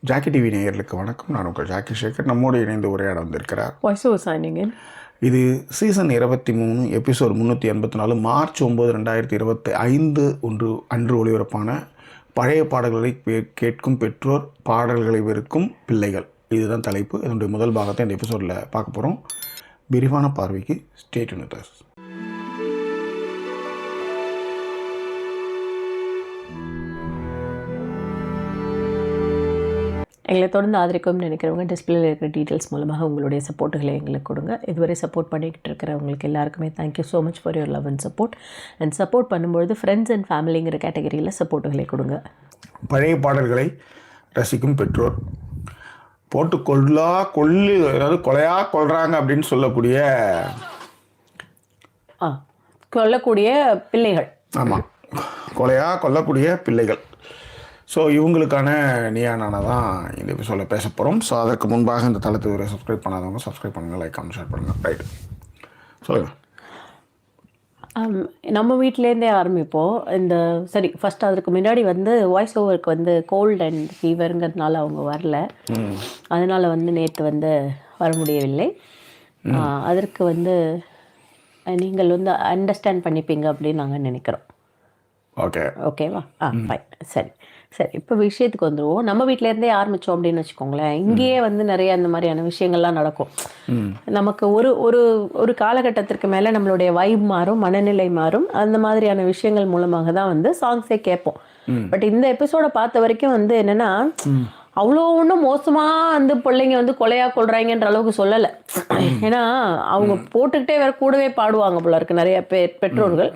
Jackie TV நேயர்களுக்கு வணக்கம். நான் உங்கள் ஜாக்கி சேகர். நம்மோடு இணைந்து உரையாட வந்திருக்கிறார். இது சீசன் 23 எபிசோட் 384 மார்ச் 9, 2025 அன்று ஒளிபரப்பான பழைய பாடல்களை கேட்கும் பெற்றோர், பாடல்களை வெறுக்கும் பிள்ளைகள். இதுதான் தலைப்பு. இதனுடைய முதல் பாகத்தை இந்த எபிசோடில் பார்க்க போகிறோம். விரிவான பார்வைக்கு ஸ்டே டியூன் வித் அஸ். எங்களை தொடர்ந்து ஆதரிக்கும்னு நினைக்கிறவங்க டிஸ்பிளேல இருக்கிற டீட்டெயில்ஸ் மூலமாக உங்களுடைய சப்போர்ட்டுகளை எங்களுக்கு கொடுங்க. இதுவரை சப்போர்ட் பண்ணிக்கிட்டு இருக்கிறவங்களுக்கு எல்லாருக்குமே thank you so much for your love and support. And support பண்ணும்பொழுது ஃப்ரெண்ட்ஸ் அண்ட் ஃபேமிலிங்கிற கேட்டகரியில் சப்போர்ட்டுகளை கொடுங்க. பழைய பாடல்களை ரசிக்கும் பெற்றோர், போட்டு அதாவது கொள்றாங்க அப்படின்னு கொல்லக்கூடிய பிள்ளைகள். ஆமாம், கொல்லக்கூடிய பிள்ளைகள். ஸோ இவங்களுக்கான நியானான தான் இந்த எபிசோடில் பேச போகிறோம். ஸோ அதற்கு முன்பாக இந்த தளத்தை வரை சப்ஸ்கிரைப் பண்ணாதவங்க சப்ஸ்கிரைப் பண்ணுங்கள், லைக் கமெண்ட் ஷேர் பண்ணுங்கள். ரைட், சொல்லுங்கள். நம்ம வீட்டிலேருந்தே ஆரம்பிப்போம். ஃபஸ்ட் அதுக்கு முன்னாடி வாய்ஸ் ஓவருக்கு கோல்ட் அண்ட் ஃபீவருங்கிறதுனால அவங்க வரல. அதனால் நேற்று வர முடியவில்லை. அதற்கு நீங்கள் அண்டர்ஸ்டாண்ட் பண்ணிப்பீங்க அப்படின்னு நாங்கள் நினைக்கிறோம். ஓகேவா? ஃபைன். சரி, இப்போ விஷயத்துக்கு வந்துடுவோம். நம்ம வீட்டிலேருந்தே ஆரம்பித்தோம் அப்படின்னு வச்சுக்கோங்களேன். இங்கேயே நிறைய அந்த மாதிரியான விஷயங்கள்லாம் நடக்கும். நமக்கு ஒரு ஒரு ஒரு காலகட்டத்திற்கு மேலே நம்மளுடைய வைப் மாறும், மனநிலை மாறும். அந்த மாதிரியான விஷயங்கள் மூலமாக தான் சாங்ஸே கேட்போம். பட் இந்த எபிசோடை பார்த்த வரைக்கும் என்னென்னா, அவ்வளோ ஒன்றும் மோசமாக பிள்ளைங்க கொள்றாங்கன்ற அளவுக்கு சொல்லலை. ஏன்னா அவங்க போட்டுக்கிட்டே வேற கூடவே பாடுவாங்க போல இருக்கு நிறைய பெற்றோர்கள்.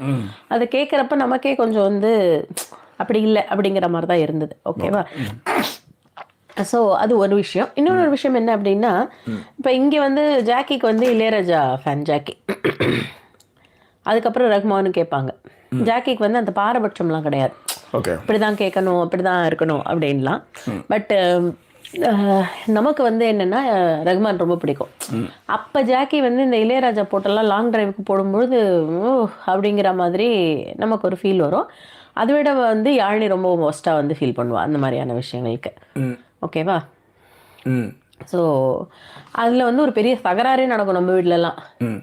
அதை கேட்குறப்ப நமக்கே கொஞ்சம் அப்படி இல்லை அப்படிங்கிற மாதிரி தான் இருந்தது. ஓகேவா? ஸோ அது ஒரு விஷயம். இன்னொரு விஷயம் என்ன அப்படின்னா, இப்போ இங்கே ஜாக்கிக்கு இளையராஜா ஃபேன் ஜாக்கி. அதுக்கப்புறம் ரஹ்மானும் கேட்பாங்க. ஜாக்கிக்கு அந்த பாரபட்சம்லாம் கிடையாது. இப்படிதான் கேட்கணும், அப்படிதான் இருக்கணும் அப்படின்லாம். பட் நமக்கு என்னன்னா ரஹ்மான் ரொம்ப பிடிக்கும். அப்போ ஜாக்கி இந்த இளையராஜா போட்டெல்லாம் லாங் டிரைவுக்கு போடும்பொழுது அப்படிங்கிற மாதிரி நமக்கு ஒரு ஃபீல் வரும். அதை விட யாழினி ரொம்ப மோஸ்ட்டாக ஃபீல் பண்ணுவாள் அந்த மாதிரியான விஷயங்களுக்கு. ஓகேவா? ஸோ அதில் ஒரு பெரிய தகராறே நடக்கும் நம்ம வீட்டிலலாம்.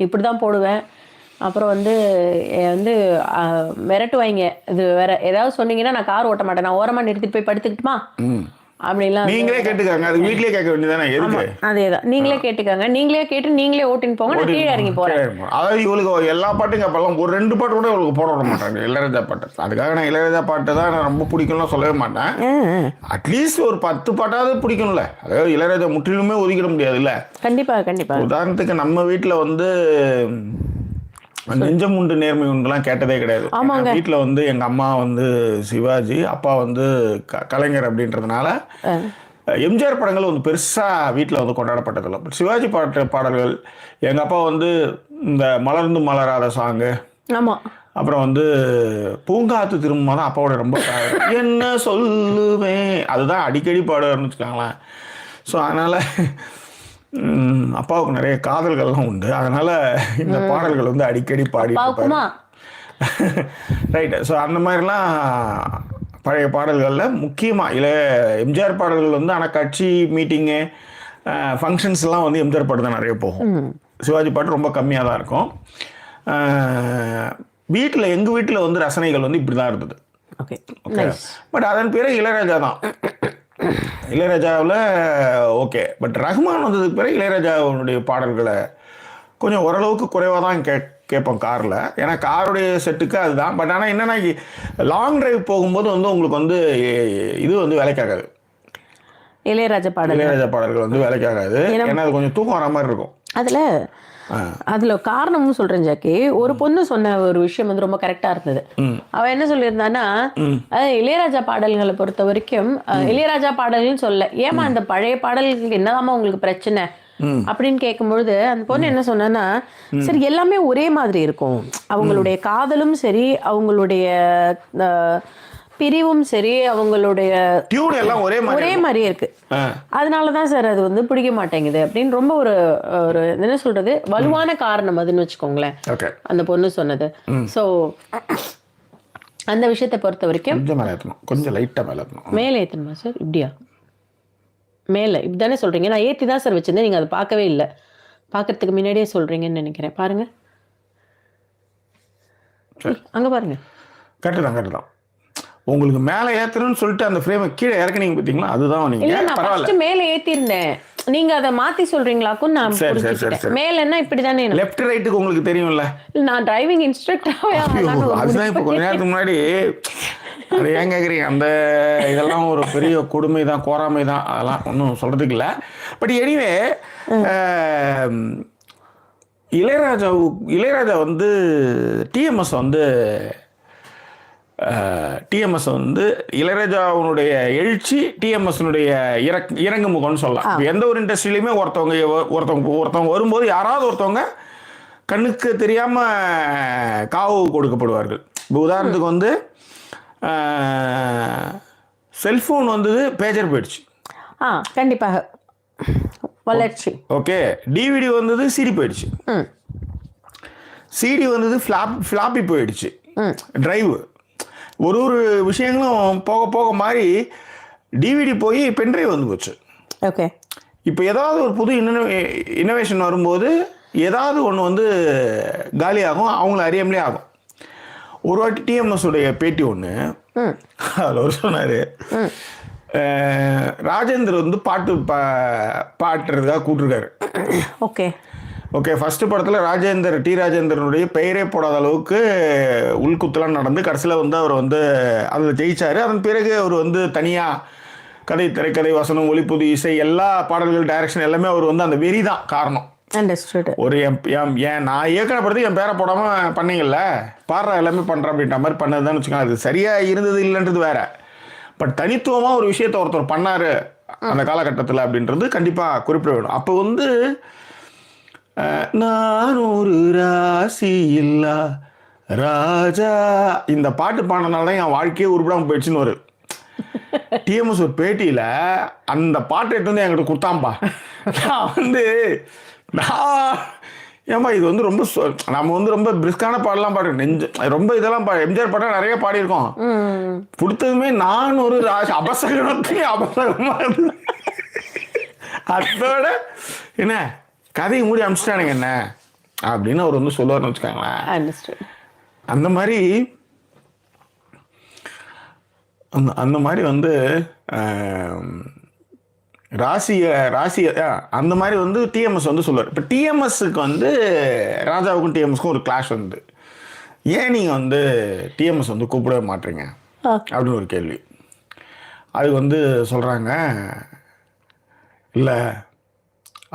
இப்படி தான் போடுவேன், அப்புறம் மிரட்டுவாங்க. இது வேற ஏதாவது சொன்னீங்கன்னா நான் கார் ஓட்ட மாட்டேன், நான் ஓரமாக நிறுத்திட்டு போய் படுத்துக்கிட்டுமா அப்படின்லாம். நீங்களே கேட்டுக்காங்க, அது வீட்லயே கேட்க வேண்டியதானே? அதேதான், நீங்களே கேட்டுக்காங்க, நீங்களே கேட்டு நீங்களே ஓட்டின்னு போங்க, நான் கீழே இறங்கி போறேன். அதாவது இவளுக்கு எல்லா பாட்டும் கேட்பாங்க, ஒரு 2 பாட்டு கூட இவளுக்கு போட விட மாட்டாங்க இளையராஜா பாட்டு. அதுக்காக நான் இளையராஜா பாட்டு தான் நான் ரொம்ப பிடிக்கும்லாம் சொல்லவே மாட்டேன். அட்லீஸ்ட் ஒரு 10 பாட்டாவது பிடிக்கும்ல. அதாவது இளையராஜா முற்றிலுமே ஒதுக்கிட முடியாது இல்ல. கண்டிப்பா. உதாரணத்துக்கு நம்ம வீட்டில் நெஞ்சம் உண்டு நேர்மை உண்டுலாம் கேட்டதே கிடையாது. வீட்டில் எங்க அம்மா சிவாஜி, அப்பா கலைஞர் அப்படின்றதுனால எம்ஜிஆர் படங்கள் பெருசா வீட்டில் கொண்டாடப்பட்டதில்லை. பட் சிவாஜி பாடல்கள், எங்க அப்பா இந்த மலர்ந்து மலராத சாங்கு, அப்புறம் பூங்காத்து திரும்ப தான் அப்பாவோட ரொம்ப என்ன சொல்லுவேன் அதுதான் அடிக்கடி பாடுவார்னு வச்சுக்கோங்களேன். ஸோ அதனால அப்பாவுக்கு நிறைய காதல்கள்லாம் உண்டு. அதனால இந்த பாடல்கள் அடிக்கடி பாடிட்டு ரைட்டு. ஸோ அந்த மாதிரிலாம் பழைய பாடல்களில் முக்கியமாக எம்ஜிஆர் பாடல்கள் ஆனால் கட்சி மீட்டிங்கு ஃபங்க்ஷன்ஸ்லாம் எம்ஜிஆர் பாட்டு தான் நிறைய போகும். சிவாஜி பாட்டு ரொம்ப கம்மியாக தான் இருக்கும். வீட்டில் எங்கள் வீட்டில் ரசனைகள் இப்படி தான் இருந்தது. ஓகே. பட் அதன் பிறகு இளையராஜா தான். இளையராஜாவில் ஓகே. பட் ரஹ்மான் வந்ததுக்கு பிறகு இளையராஜாவுடைய பாடல்களை கொஞ்சம் ஓரளவுக்கு குறைவாக தான் கேட்போம் காரில். ஏன்னா காருடைய செட்டுக்கு அதுதான். பட் ஆனால் என்னென்னா லாங் டிரைவ் போகும்போது உங்களுக்கு இது வேலைக்காகாது. இளையராஜா பாடல்கள் வேலைக்காகாது. ஏன்னா அது கொஞ்சம் தூக்கம் வர மாதிரி இருக்கும். அதுல காரணமும் சொல்றேன் ஜாக்கி. ஒரு பொண்ணு சொன்ன ஒரு விஷயம் ரொம்ப கரெக்டா இருந்தது. அவ என்ன சொல்லியிருந்தான்னா, இளையராஜா பாடல்களை பொறுத்த வரைக்கும் இளையராஜா பாடல்கள்னு சொல்ல, ஏமா அந்த பழைய பாடல்களுக்கு என்னதாமா உங்களுக்கு பிரச்சனை அப்படின்னு கேட்கும்பொழுது அந்த பொண்ணு என்ன சொன்னா, சரி எல்லாமே ஒரே மாதிரி இருக்கும், அவங்களுடைய காதலும் சரி, அவங்களுடைய பிரிவும் சரி, அவங்களுடைய டியூன் எல்லாம் ஒரே மாதிரி இருக்கு, அதனாலதான் சார் அது பிடிக்க மாட்டேங்குது அப்படின்னு ரொம்ப ஒரு என்ன சொல்றது வலுவான காரணம் அதுன்னு வச்சுக்கோங்களேன் அந்த பொண்ணு சொன்னது. சோ அந்த விஷயத்தை பொறுத்த வரைக்கும் கொஞ்சம் லைட்டா மேலே ஏற்றணுமா சார்? இப்படியா? மேலே இப்படி தானே சொல்கிறீங்க? நான் ஏற்றி தான் சார் வச்சுருந்தேன், நீங்கள் அதை பார்க்கவே இல்லை. பார்க்கறதுக்கு முன்னாடியே சொல்கிறீங்கன்னு நினைக்கிறேன். பாருங்கள், அங்கே பாருங்கள். கரெக்டு தான். உங்களுக்கு மேலே ஏற்றணும்னு சொல்லிட்டு அந்த ஃப்ரேமை கீழே இறக்குனீங்க பார்த்தீங்களா, அதுதான் நீங்கள் பரவாயில்ல. மேலே ஏற்றிருந்தேன், நீங்க அதை மாத்தி சொல்றீங்களாக்கும் நான் புரிஞ்சுக்கிட்டேன். மேலன்னா இப்படி தானே, லெஃப்ட் ரைட்டுக்கு உங்களுக்கு தெரியும்ல. நான் டிரைவிங் இன்ஸ்ட்ரக்டராவே அதுதான் இப்போ கொஞ்ச நேரத்துக்கு முன்னாடி அது ஏன் கேட்குறீங்க, அந்த இதெல்லாம் ஒரு பெரிய கொடுமை தான், கோராமை தான், அதெல்லாம் ஒன்றும் சொல்கிறதுக்கு இல்லை. பட் எனிவே இளையராஜா வந்து டிஎம்எஸ் வந்து இளையராஜாவுடைய எழுச்சி டிஎம்எஸ்னுடைய இறங்கு முகம்னு சொல்லலாம். எந்த ஒரு இண்டஸ்ட்ரியிலையுமே ஒருத்தவங்க வரும்போது யாராவது ஒருத்தவங்க கண்ணுக்கு தெரியாமல் காவு கொடுக்கப்படுவார்கள். இப்போ உதாரணத்துக்கு வந்து செல்ஃபோன் வந்தது, பேஜர் போயிடுச்சு. கண்டிப்பாக வளர்ச்சி. ஓகே, டிவிடி வந்தது, சிடி போயிடுச்சு. சிடி வந்தது, ஃப்ளாப்பி போயிடுச்சு, டிரைவ். ஒரு விஷயங்களும் போக போக மாதிரி டிவிடி போய் பென்ட்ரைவ் வந்து போச்சு. ஓகே, இப்போ ஏதாவது ஒரு புது இன்னோவேஷன் வரும்போது ஏதாவது ஒன்று வந்து காலியாகும், அவங்கள அறியாமலே ஆகும். ஒரு வாட்டி டிஎம்எஸ் உடைய பேட்டி ஒன்று, அதில் ஒரு சொன்னார், ராஜேந்தர் வந்து பாட்டுறதுக்காக கூப்பிட்டுருக்காரு. ஓகே, ஃபஸ்ட்டு படத்தில் ராஜேந்தரனுடைய பெயரே போடாத அளவுக்கு உள்குத்தலாம் நடந்து கடைசியில் வந்து அவர் வந்து அதில் ஜெயிச்சார். அதன் பிறகு அவர் வந்து தனியாக கதை, திரைக்கதை, வசனம், ஒளிப்புது, இசை, எல்லா பாடல்கள், டைரக்ஷன் எல்லாமே அவர் வந்து அந்த வெறி தான் காரணம். ஒரு ஏன் நான் இயக்கின படத்துக்கு என் பேரை போடாமல் பண்ணீங்கல்ல, பாடுற எல்லாமே பண்ணுறேன் அப்படின்ற மாதிரி பண்ணதுதான் வச்சுக்கோங்க. அது சரியாக இருந்தது இல்லைன்றது வேற. பட் தனித்துவமாக ஒரு விஷயத்தை ஒருத்தர் பண்ணார் அந்த காலகட்டத்தில் அப்படின்றது கண்டிப்பாக குறிப்பிட வேணும். அப்போ வந்து நான் ஒரு ராசி இல்லா ராஜா, இந்த பாட்டு பாடினால தான் என் வாழ்க்கையே உருப்படாமல் போயிடுச்சுன்னு ஒரு டிஎம்எஸ் ஒரு பேட்டியில் அந்த பாட்டை எடுத்து வந்து என்கிட்ட கொடுத்தாம்பா. நான் வந்து ஏமா இது வந்து ரொம்ப நம்ம வந்து ரொம்ப பிரிஸ்கான பாடலாம் பாடு, நெஞ்சு ரொம்ப இதெல்லாம் எம்ஜிஆர் பாடம் நிறைய பாடியிருக்கோம். கொடுத்ததுமே நான் ஒரு ராசி அபசகமாக இருந்தது. அதோட என்ன கதையை மூடி அனுப்பிச்சிட்டானுங்க என்ன அப்படின்னு அவர் வந்து சொல்லுவார்னு வச்சுக்காங்களேன். அந்த மாதிரி வந்து ராசிய அந்த மாதிரி வந்து டிஎம்எஸ் வந்து சொல்லுவார். இப்போ டிஎம்எஸ்க்கு வந்து ராஜாவுக்கும் டிஎம்எஸ்க்கும் ஒரு கிளாஷ் வந்து, ஏன் நீங்கள் வந்து டிஎம்எஸ் வந்து கூப்பிடவே மாட்டீங்க அப்படின்னு ஒரு கேள்வி. அது வந்து சொல்கிறாங்க, இல்லை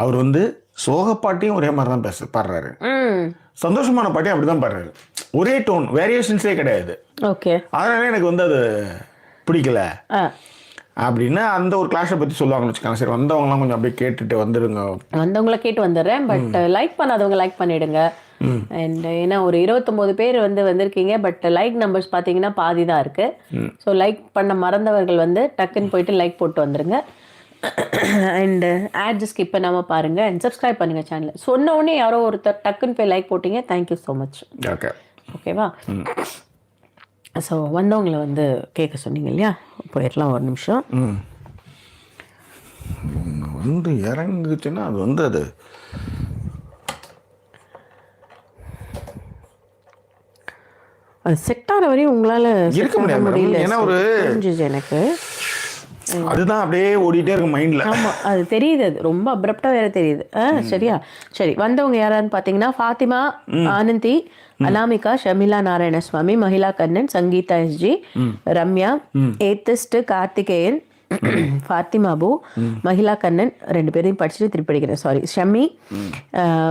அவர் வந்து சோக பாட்டையும் ஒரே மாதிரி தான் பாடுறாரு, சந்தோஷமான பாட்டையும் அப்படி தான் பாடுறாரு, ஒரே டோன், வேரியேஷன்ஸே கிடையாது. ஓகே, அதனால எனக்கு வந்து அது பிடிக்கல அப்படின்னு அந்த ஒரு கிளாஷை பற்றி சொல்லுவாங்கன்னு வச்சுக்கோங்க. சரி, வந்தவங்களாம் கொஞ்சம் அப்படியே கேட்டுட்டு வந்துடுங்க. வந்தவங்கள கேட்டு வந்துடுறேன், பட் லைக் பண்ணாதவங்க லைக் பண்ணிடுங்க. அண்ட் ஏன்னா ஒரு 29 பேர் வந்து வந்திருக்கீங்க, பட் லைக் நம்பர்ஸ் பார்த்தீங்கன்னா பாதி தான் இருக்கு. ஸோ லைக் பண்ண மறந்தவர்கள் வந்து டக்குன்னு போயிட்டு லைக் போட்டு வந்துருங்க. அண்ட் ஆட் ஸ்கிப் பண்ணாமல் பாருங்கள் அண்ட் சப்ஸ்கிரைப் பண்ணுங்கள் சேனல். சொன்ன உடனே யாரோ ஒருத்தர் டக்குன்னு போய் லைக் போட்டீங்க, தேங்க்யூ ஸோ மச். ஓகேவா? ஸோ வந்தவங்களை வந்து கேட்க சொன்னீங்க இல்லையா, போயிடலாம் ஒரு நிமிஷம். வந்து இறங்குச்சுன்னா அது வந்து அது செட் ஆகிற வரையும் உங்களால் இருக்க முடியல. ஏன்னா ஒரு எனக்கு அதுதான் அப்படியே ஓடிட்டே இருக்கு மைண்ட்ல. ஆமாம், அது தெரியுது, அது ரொம்ப அப்ரப்டாக வேற தெரியுது. சரியா? சரி, வந்தவங்க யாரான்னு பார்த்தீங்கன்னா ஃபாத்திமா, ஆனந்தி, அனாமிகா, ஷமிலா நாராயணசுவாமி, மகிழா கண்ணன், சங்கீதா எஸ்ஜி, ரம்யா, ஏத்திஸ்ட் கார்த்திகேயன், ஃபாத்திமாபு, மகிழா கண்ணன், 2 பேரையும் படிச்சுட்டு திருப்பி படிக்கிறேன், சாரி, ஷமி,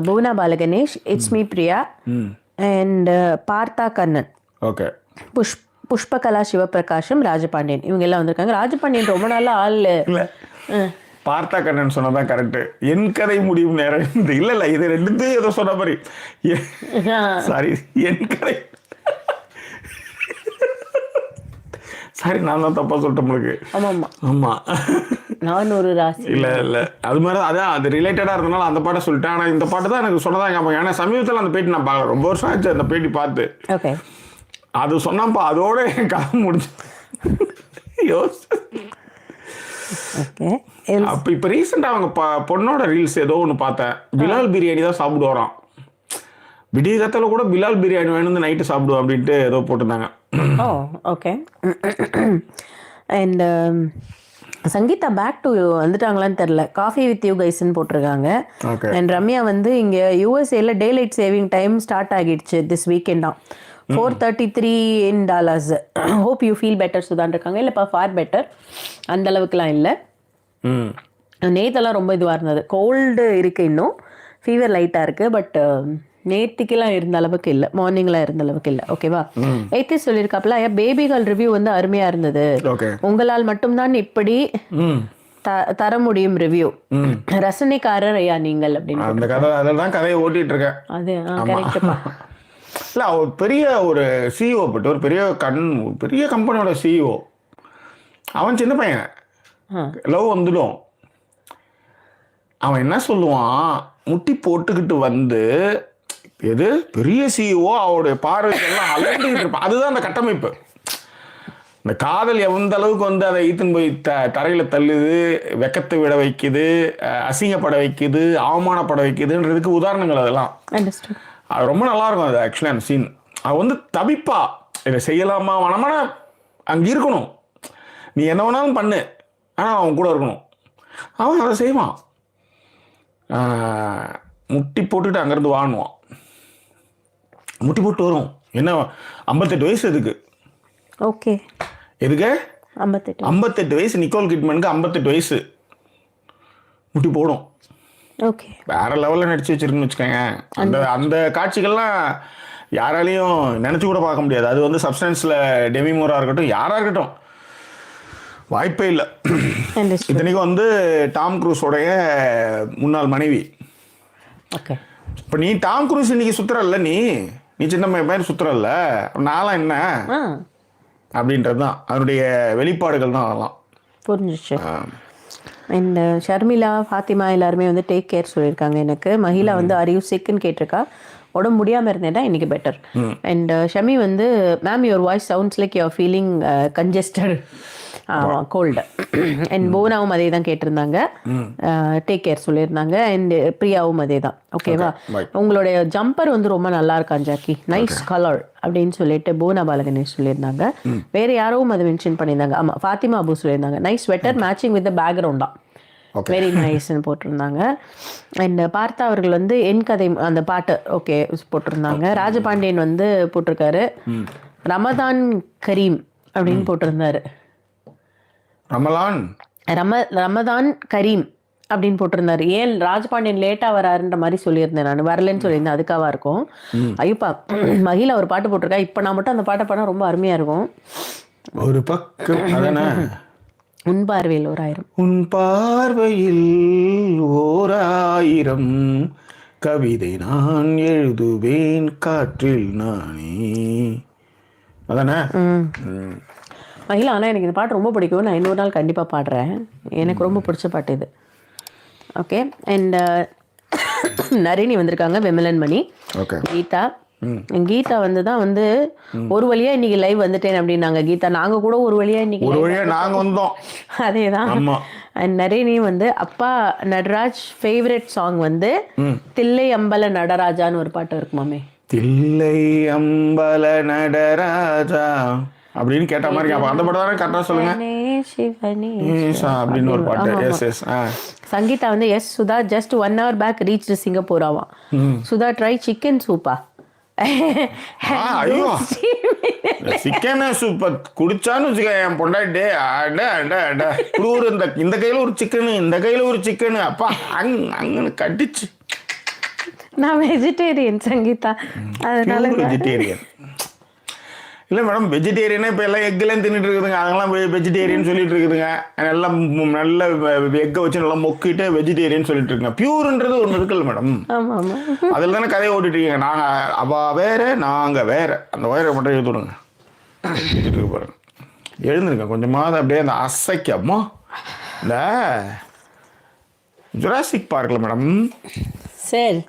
புவனா பாலகணேஷ், இட்ஸ்மி பிரியா அண்ட் பார்த்தா கண்ணன், ஓகே, புஷ்பகலா, சிவபிரகாஷம், ராஜபாண்டியன், இவங்க எல்லாம் வந்திருக்காங்க. ராஜபாண்டியன் ரொம்ப நாளா ஆள் பார்த்தா கண்ணன் சொன்னதான் கரெக்ட். என் கதை முடியும் நேரம் இல்ல இது ரெண்டுத்தையும் ஏதோ சொன்ன மாதிரி, சாரி, என் கதை, சாரி, நான் தான் தப்பா சொல்லிட்டேன் உங்களுக்கு. ஆமா, நான் ஒரு ராசி இல்ல அது மாதிரி அதான் அது ரிலேட்டடா இருந்தனால அந்த பாட்டை சொல்லிட்டேன். ஆனா இந்த பாட்டு தான் எனக்கு சொன்னதான் ஞாபகம். ஏன்னா சமீபத்தில் அந்த பேட்டி நான் பார்க்கல, ரொம்ப வருஷம் ஆச்சு அந்த பேட்டி பார்த்து. ஓகே, அது சொன்னாப்பா, அதோட என் கதை முடிஞ்சு. ஓகே. அப்போ இப்போ ரீசெண்டாக அவங்க பொண்ணோட ரீல்ஸ் ஏதோ ஒன்று பார்த்தேன். பிலால் பிரியாணி தான் சாப்பிடுவாராம். விடிய காலத்தில் கூட பிலால் பிரியாணி வேணும்னு நைட்டு சாப்பிடுவோம் அப்படின்ட்டு ஏதோ போட்டிருந்தாங்க. Oh okay. And Sangeetha back to வந்துட்டாங்களான்னு தெரில. காஃபி வித் யூ கைஸ்ன்னு போட்டிருக்காங்க. அண்ட் ரம்யா வந்து இங்கே யூஎஸ்ஏல day light saving time start ஆகிடுச்சு திஸ் வீக்கெண்ட் தான். 433 in Dallas. Hope you feel better Sudhan இருக்காங்க. இல்லைப்பா ஃபார் பெட்டர், அந்த அளவுக்குலாம் இல்லை. நேத்தெல்லாம் ரொம்ப இதுவாக இருந்தது. கோல்டு இருக்குது, இன்னும் ஃபீவர் லைட்டாக இருக்குது. பட் நேத்திக்கெல்லாம் இருந்த அளவுக்கு இல்லை, மார்னிங்லாம் இருந்த அளவுக்கு இல்லை. ஓகேவா? எய்த்தி சொல்லியிருக்காப்புல, பேபிகள் ரிவ்யூ வந்து அருமையாக இருந்தது, உங்களால் மட்டும்தான் இப்படி தர முடியும் ரிவ்யூ, ரசனைக்காரர் ஐயா நீங்கள் அப்படின்னு. அந்த கதை அதெல்லாம் கதையை ஓட்டிட்டு இருக்கேன். அது கரெக்டுப்பா. இல்லை, ஒரு பெரிய ஒரு சிஇஓ பட்டு ஒரு பெரிய கம்பெனியோட சிஇஓ. அவன் சின்ன பையன், லவ் வந்துடும். அவன் என்ன சொல்லுவான், முட்டி போட்டுக்கிட்டு வந்து எது பெரிய சிஇஓ அவருடைய பார்வைக்கெல்லாம் அலண்டிக்கிட்டு இருப்பான். அதுதான் அந்த கட்டமைப்பு. இந்த காதல் எந்த அளவுக்கு வந்து அதை ஈத்துன்னு போய் தரையில் தள்ளுது, வெக்கத்தை விட வைக்குது, அசிங்கப்பட வைக்குது, அவமானப்பட வைக்குதுன்றதுக்கு உதாரணங்கள் அதெல்லாம். அது ரொம்ப நல்லா இருக்கும். அது ஆக்சுவலாக அந்த சீன் அவள் வந்து தவிப்பா, இதை செய்யலாமா வேணாமா, அங்கே இருக்கணும், நீ என்ன வேணாலும் பண்ணு, ஆனால் அவன் கூட இருக்கணும். அவன் அதை செய்வான். முட்டி போட்டுக்கிட்டு அங்கேருந்து வாங்குவான். முட்டி போட்டு வரும். என்ன 58 வயசு எதுக்கு? ஓகே, எதுக்கு 58 வயசு? நிக்கோல் கிட்மனுக்கு 58 வயசு, முட்டி போடும். ஓகே, வேற லெவலில் நடிச்சு வச்சிருக்குன்னு வச்சுக்கோங்க. அந்த காட்சிகள்லாம் யாராலையும் நினச்சி கூட பார்க்க முடியாது. அது வந்து சப்ஸ்டன்ஸில் டெமி மூராக இருக்கட்டும், யாராக இருக்கட்டும், வாய்ப்பே இல்லை. இத்தனைக்கும் வந்து டாம் க்ரூஸோடைய முன்னாள் மனைவி. ஓகே, இப்போ நீ டாம் க்ரூஸ் இன்னைக்கு சுத்துறல்ல, நீ சின்ன பையன் சுத்துறல்ல, நான்லாம் என்ன அப்படின்றது தான் அதனுடைய வெளிப்பாடுகள் தான். அதெல்லாம் புரிஞ்சிச்சு. அண்ட் ஷர்மிளா, ஃபாத்திமா எல்லாருமே வந்து டேக் கேர் சொல்லியிருக்காங்க. எனக்கு மஹிலா வந்து ஆர் யூ சிக்குன்னு கேட்டிருக்கா. உடம்பு முடியாமல் இருந்தேன்னா இன்னைக்கு பெட்டர். அண்ட் ஷமி வந்து ma'am your voice sounds like your feeling congested, cold. And போனாவும் அதே தான் கேட்டிருந்தாங்க, டேக் கேர் சொல்லியிருந்தாங்க. அண்ட் பிரியாவும் அதே தான். ஓகேவா? உங்களுடைய ஜம்பர் வந்து ரொம்ப நல்லா இருக்கான் ஜாக்கி, நைஸ் கலர் அப்படின்னு சொல்லிட்டு போனா பாலகணேஷ் சொல்லியிருந்தாங்க. வேற யாரும் அதை மென்ஷன் பண்ணியிருந்தாங்க. ஆமாம், ஃபாத்திமா அபு சொல்லியிருந்தாங்க, நைஸ் ஸ்வெட்டர் மேட்சிங் வித் பேக்ரவுண்டா, வெரி நைஸ்ன்னு போட்டிருந்தாங்க. அண்ட் பார்த்தா அவர்கள் வந்து என் கதை அந்த பாட்டு ஓகே போட்டிருந்தாங்க. ராஜபாண்டியன் வந்து போட்டிருக்காரு ரமதான் கரீம் அப்படின்னு போட்டிருந்தாரு. ரமதான் கரீம் அப்படின்னு போட்டிருந்தாரு. ஏன் ராஜபாண்டியன் லேட்டா வராருன்ற மாதிரி சொல்லியிருந்தேன், நான் வரலன்னு சொல்லியிருந்தேன், அதுக்காவா இருக்கும். ஐயோப்பா, மகிழா ஒரு பாட்டு போட்டிருக்கா. இப்போ நான் மட்டும் அந்த பாட்டை பண்ணா ரொம்ப அருமையா இருக்கும். ஒரு பக்கம் உன் பார்வையில் 1000, உன் பார்வையில் 1000 கவிதை நான் எழுதுவேன் காற்றில் நானே. அதானே மகிழா? ஆனால் எனக்கு இந்த பாட்டு ரொம்ப பிடிக்கும். நான் இன்னொரு நாள் கண்டிப்பாக பாடுறேன். எனக்கு ரொம்ப பிடிச்ச பாட்டு இது. ஓகே. அண்ட் நரினி வந்திருக்காங்க, விமலன் மணி, கீதா. கீதா வந்து தான் வந்து ஒரு வழியா இன்னைக்கு லைவ் வந்துட்டேன் அப்படின்னாங்க. கீதா, நாங்க கூட ஒரு வழியா இன்னைக்கு நாங்க வந்தோம். அதேதான். அண்ட் நரினி வந்து அப்பா நடராஜ் ஃபேவரட் சாங் வந்து தில்லை அம்பல நடராஜான்னு ஒரு பாட்டு இருக்குமாமே. தில்லை அம்பல நடராஜா அப்படின்னு கேட்ட மாதிரி அந்த படம் தானே கரெக்டா சொல்லுங்க. அப்படின்னு ஒரு பாட்டு. S yes. சங்கீதா வந்து yes Sudha just 1 hour back reach Singapore ஆவாம். சுதா ட்ரை சிக்கன் சூப்பா. ஐயோ, சிக்கன் சூப் குடிச்சான்னு வச்சுக்க என் பொண்டாட்டி இந்த கையில ஒரு சிக்கனு, இந்த கையில ஒரு சிக்கனு, அப்பா அங்கன்னு கட்டிச்சு. நான் வெஜிடேரியன் சங்கீதா, அதனால வெஜிடேரியன் இல்லை மேடம். வெஜிடேரியனே இப்போ எல்லாம் எக்கெல்லாம் தின்னுட்டு இருக்குதுங்க. அதெல்லாம் வெஜிடேரியன் சொல்லிட்டு இருக்குதுங்க. எல்லாம் நல்ல எக்கை வச்சு நல்லா மொக்கிட்டு வெஜிடேரியன் சொல்லிட்டு இருக்குங்க. பியூர்ன்றது ஒன்று இருக்குல்ல மேடம், அதில் தானே கதையை ஓட்டிட்டு இருக்கீங்க. நாங்கள் அவ வேற நாங்கள் வேற. அந்த வயரை மட்டும் எழுதி விடுங்க. பாருங்க, எழுந்துருங்க கொஞ்சமாவது அப்படியே அந்த அசைக்கம்மா. இந்த ஜுராசிக் பார்க்கல மேடம், சரி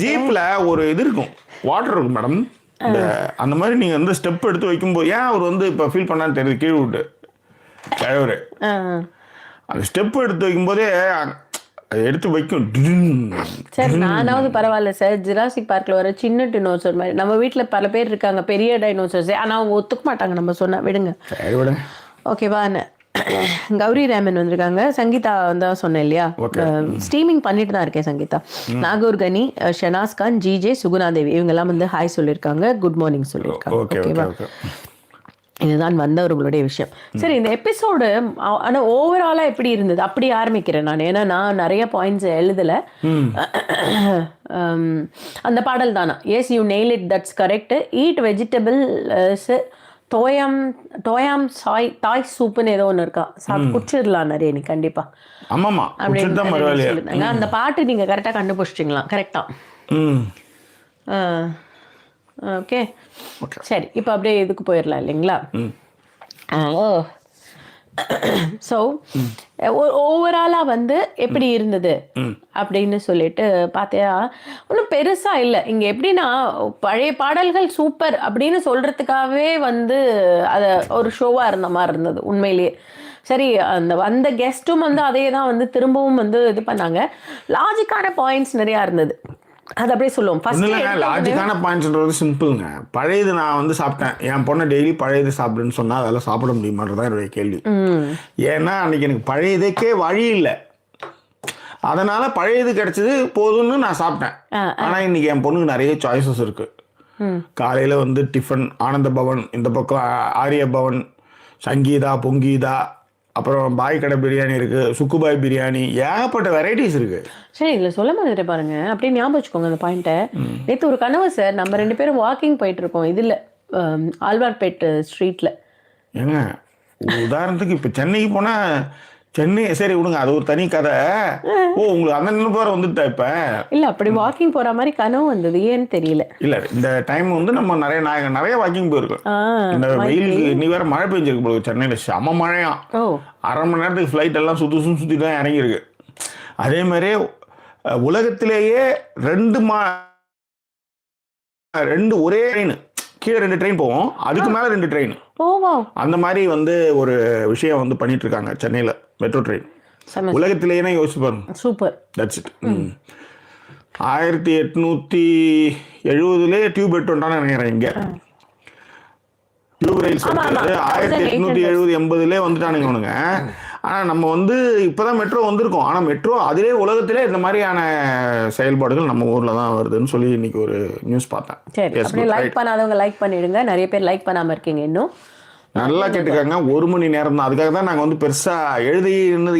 ஜீப்ல ஒரு இது இருக்கும், வாட்டர் இருக்கும் மேடம். அந்த மாதிரி நீங்க வந்து ஸ்டெப் எடுத்து வைக்கும்போது ஏன் அவர் வந்து இப்ப ஃபீல் பண்ணான்னு தெரியுது, கீழ் விட்டு கழவரு அந்த ஸ்டெப் எடுத்து வைக்கும்போதே அது எடுத்து வைக்கும். சார் நானாவது பரவாயில்ல சார், ஜுராசிக் பார்க்கில் வர சின்ன டினோசர் மாதிரி நம்ம வீட்டில் பல பேர் இருக்காங்க பெரிய டைனோசர்ஸ், ஆனால் அவங்க ஒத்துக்க மாட்டாங்க நம்ம சொன்னா. விடுங்க ஓகேவா. கௌரி ரேமன் வந்திருக்காங்க. சங்கீதா தான் சொன்னேன் இல்லையா, ஸ்ட்ரீமிங் பண்ணிட்டு தான் இருக்கேன். சங்கீதா, நாகூர் கனி, ஷனாஸ் கான், ஜிஜே, சுகுணாதேவி இவங்கெல்லாம் வந்து ஹாய் சொல்லியிருக்காங்க, குட் மார்னிங் சொல்லியிருக்காங்க. ஓகேவா, இதுதான் வந்தவர்களுடைய விஷயம். சரி, இந்த எபிசோடு ஆனால் ஓவராலாக எப்படி இருந்தது அப்படி ஆரம்பிக்கிறேன் நான். ஏன்னா நான் நிறைய பாயிண்ட்ஸ் எழுதலை. அந்த பாடல் தானா, yes you nail it, that's correct. Eat vegetables, tom yum Thai சூப்புன்னு ஏதோ ஒன்று இருக்கா, குடிச்சிடலாம் நிறைய நீ கண்டிப்பா அப்படின்னு சொல்லியிருந்தாங்க. அந்த பாட்டு நீங்கள் கரெக்டாக கண்டுபிடிச்சிட்டிங்களா? கரெக்டா? ஓகே சரி, இப்போ அப்படியே இதுக்கு போயிடலாம் இல்லைங்களா. ஸோ ஓவராலாக வந்து எப்படி இருந்தது அப்படின்னு சொல்லிட்டு பார்த்தியா, ஒன்றும் பெருசாக இல்லை. இங்கே எப்படின்னா பழைய பாடல்கள் சூப்பர் அப்படின்னு சொல்கிறதுக்காகவே வந்து அதை ஒரு ஷோவாக இருந்த மாதிரி இருந்தது உண்மையிலேயே. சரி, அந்த வந்த கெஸ்ட்டும் வந்து அதே தான் வந்து திரும்பவும் வந்து இது பண்ணாங்க. லாஜிக்கான பாயிண்ட்ஸ் நிறையா இருந்தது, அது அப்படியே சொல்லுவோம். லாஜிக்கான பாயிண்ட்ஸ்ன்றது சிம்பிளுங்க. பழையது நான் வந்து சாப்பிட்டேன், என் பொண்ணை டெய்லி பழையது சாப்பிடுன்னு சொன்னால் அதெல்லாம் சாப்பிட முடியுமான்றதான் என்னுடைய கேள்வி. ஏன்னா அன்னைக்கு எனக்கு பழையதுக்கே வழி இல்லை, அதனால பழையது கிடைச்சது போதும்னு நான் சாப்பிட்டேன். ஆனால் இன்னைக்கு என் பொண்ணுக்கு நிறைய சாய்ஸஸ் இருக்கு. காலையில் வந்து டிஃபன் ஆனந்த பவன், இந்த பக்கம் ஆரிய பவன், சங்கீதா, பொங்கீதா, அப்புறம் பாய் கடை பிரியாணி இருக்கு, சுக்குபாய் பிரியாணி, ஏகப்பட்ட வெரைட்டிஸ் இருக்கு. சரி, இதில் சொல்ல மாதிரி பாருங்க, அப்படியே ஞாபகம் வச்சுக்கோங்க அந்த பாயிண்ட்டை. நேற்று ஒரு கனவு சார், நம்ம 2 பேரும் வாக்கிங் போயிட்டு இருக்கோம் இதில் ஆழ்வார்பேட் ஸ்ட்ரீட்ல. ஏங்க உதாரணத்துக்கு இப்போ சென்னைக்கு போனா, சென்னை சரி விடுங்க, அது ஒரு தனி கதை. ஓ, உங்களுக்கு அந்த நினைப்பாரு வந்துட்டா இப்ப? இல்ல, அப்படி வாக்கிங் போற மாதிரி கனவு வந்தது, ஏன்னு தெரியல. இல்ல, இந்த டைம் வந்து நம்ம நிறைய வாக்கிங் போயிருக்கோம். இந்த வெயிலுக்கு நீ வேற மழை பெஞ்சிருக்கு போல சென்னையில, செம மழையா. 1/2 மணி நேரத்துக்கு ஃபிளைட் எல்லாம் சுத்தி தான் இறங்கியிருக்கு. அதே மாதிரி உலகத்திலேயே 2 ஒரே ட்ரெயின், கீழே 2 ட்ரெயின் போவோம், அதுக்கு மேல 2 ட்ரெயின், அந்த மாதிரி வந்து ஒரு விஷயம் வந்து பண்ணிட்டு இருக்காங்க சென்னையில, மெட்ரோ ட்ரெயின். உலகத்திலேயே யோசிச்சு பாருங்க. Super, that's it. 1870 டியூப் எடுத்துட்டான்னு நினைக்கிறேன். இங்க டியூப் ரயில்ஸ் 1870 வந்துட்டானுங்க அவனுங்க. ஆனால் நம்ம வந்து இப்போதான் மெட்ரோ வந்திருக்கோம். ஆனால் மெட்ரோ அதிலே உலகத்திலே இந்த மாதிரியான செயல்பாடுகள் நம்ம ஊரில் தான் வருதுன்னு சொல்லி இன்னைக்கு ஒரு நியூஸ் பார்த்தேன். சரி, லைக் பண்ணாதவங்க லைக் பண்ணிடுங்க. நிறைய பேர் லைக் பண்ணாமல் இருக்கீங்க இன்னும். நல்லா கேட்டுக்காங்க. 1 மணி நேரம் தான், அதுக்காக தான் நாங்கள் வந்து பெருசாக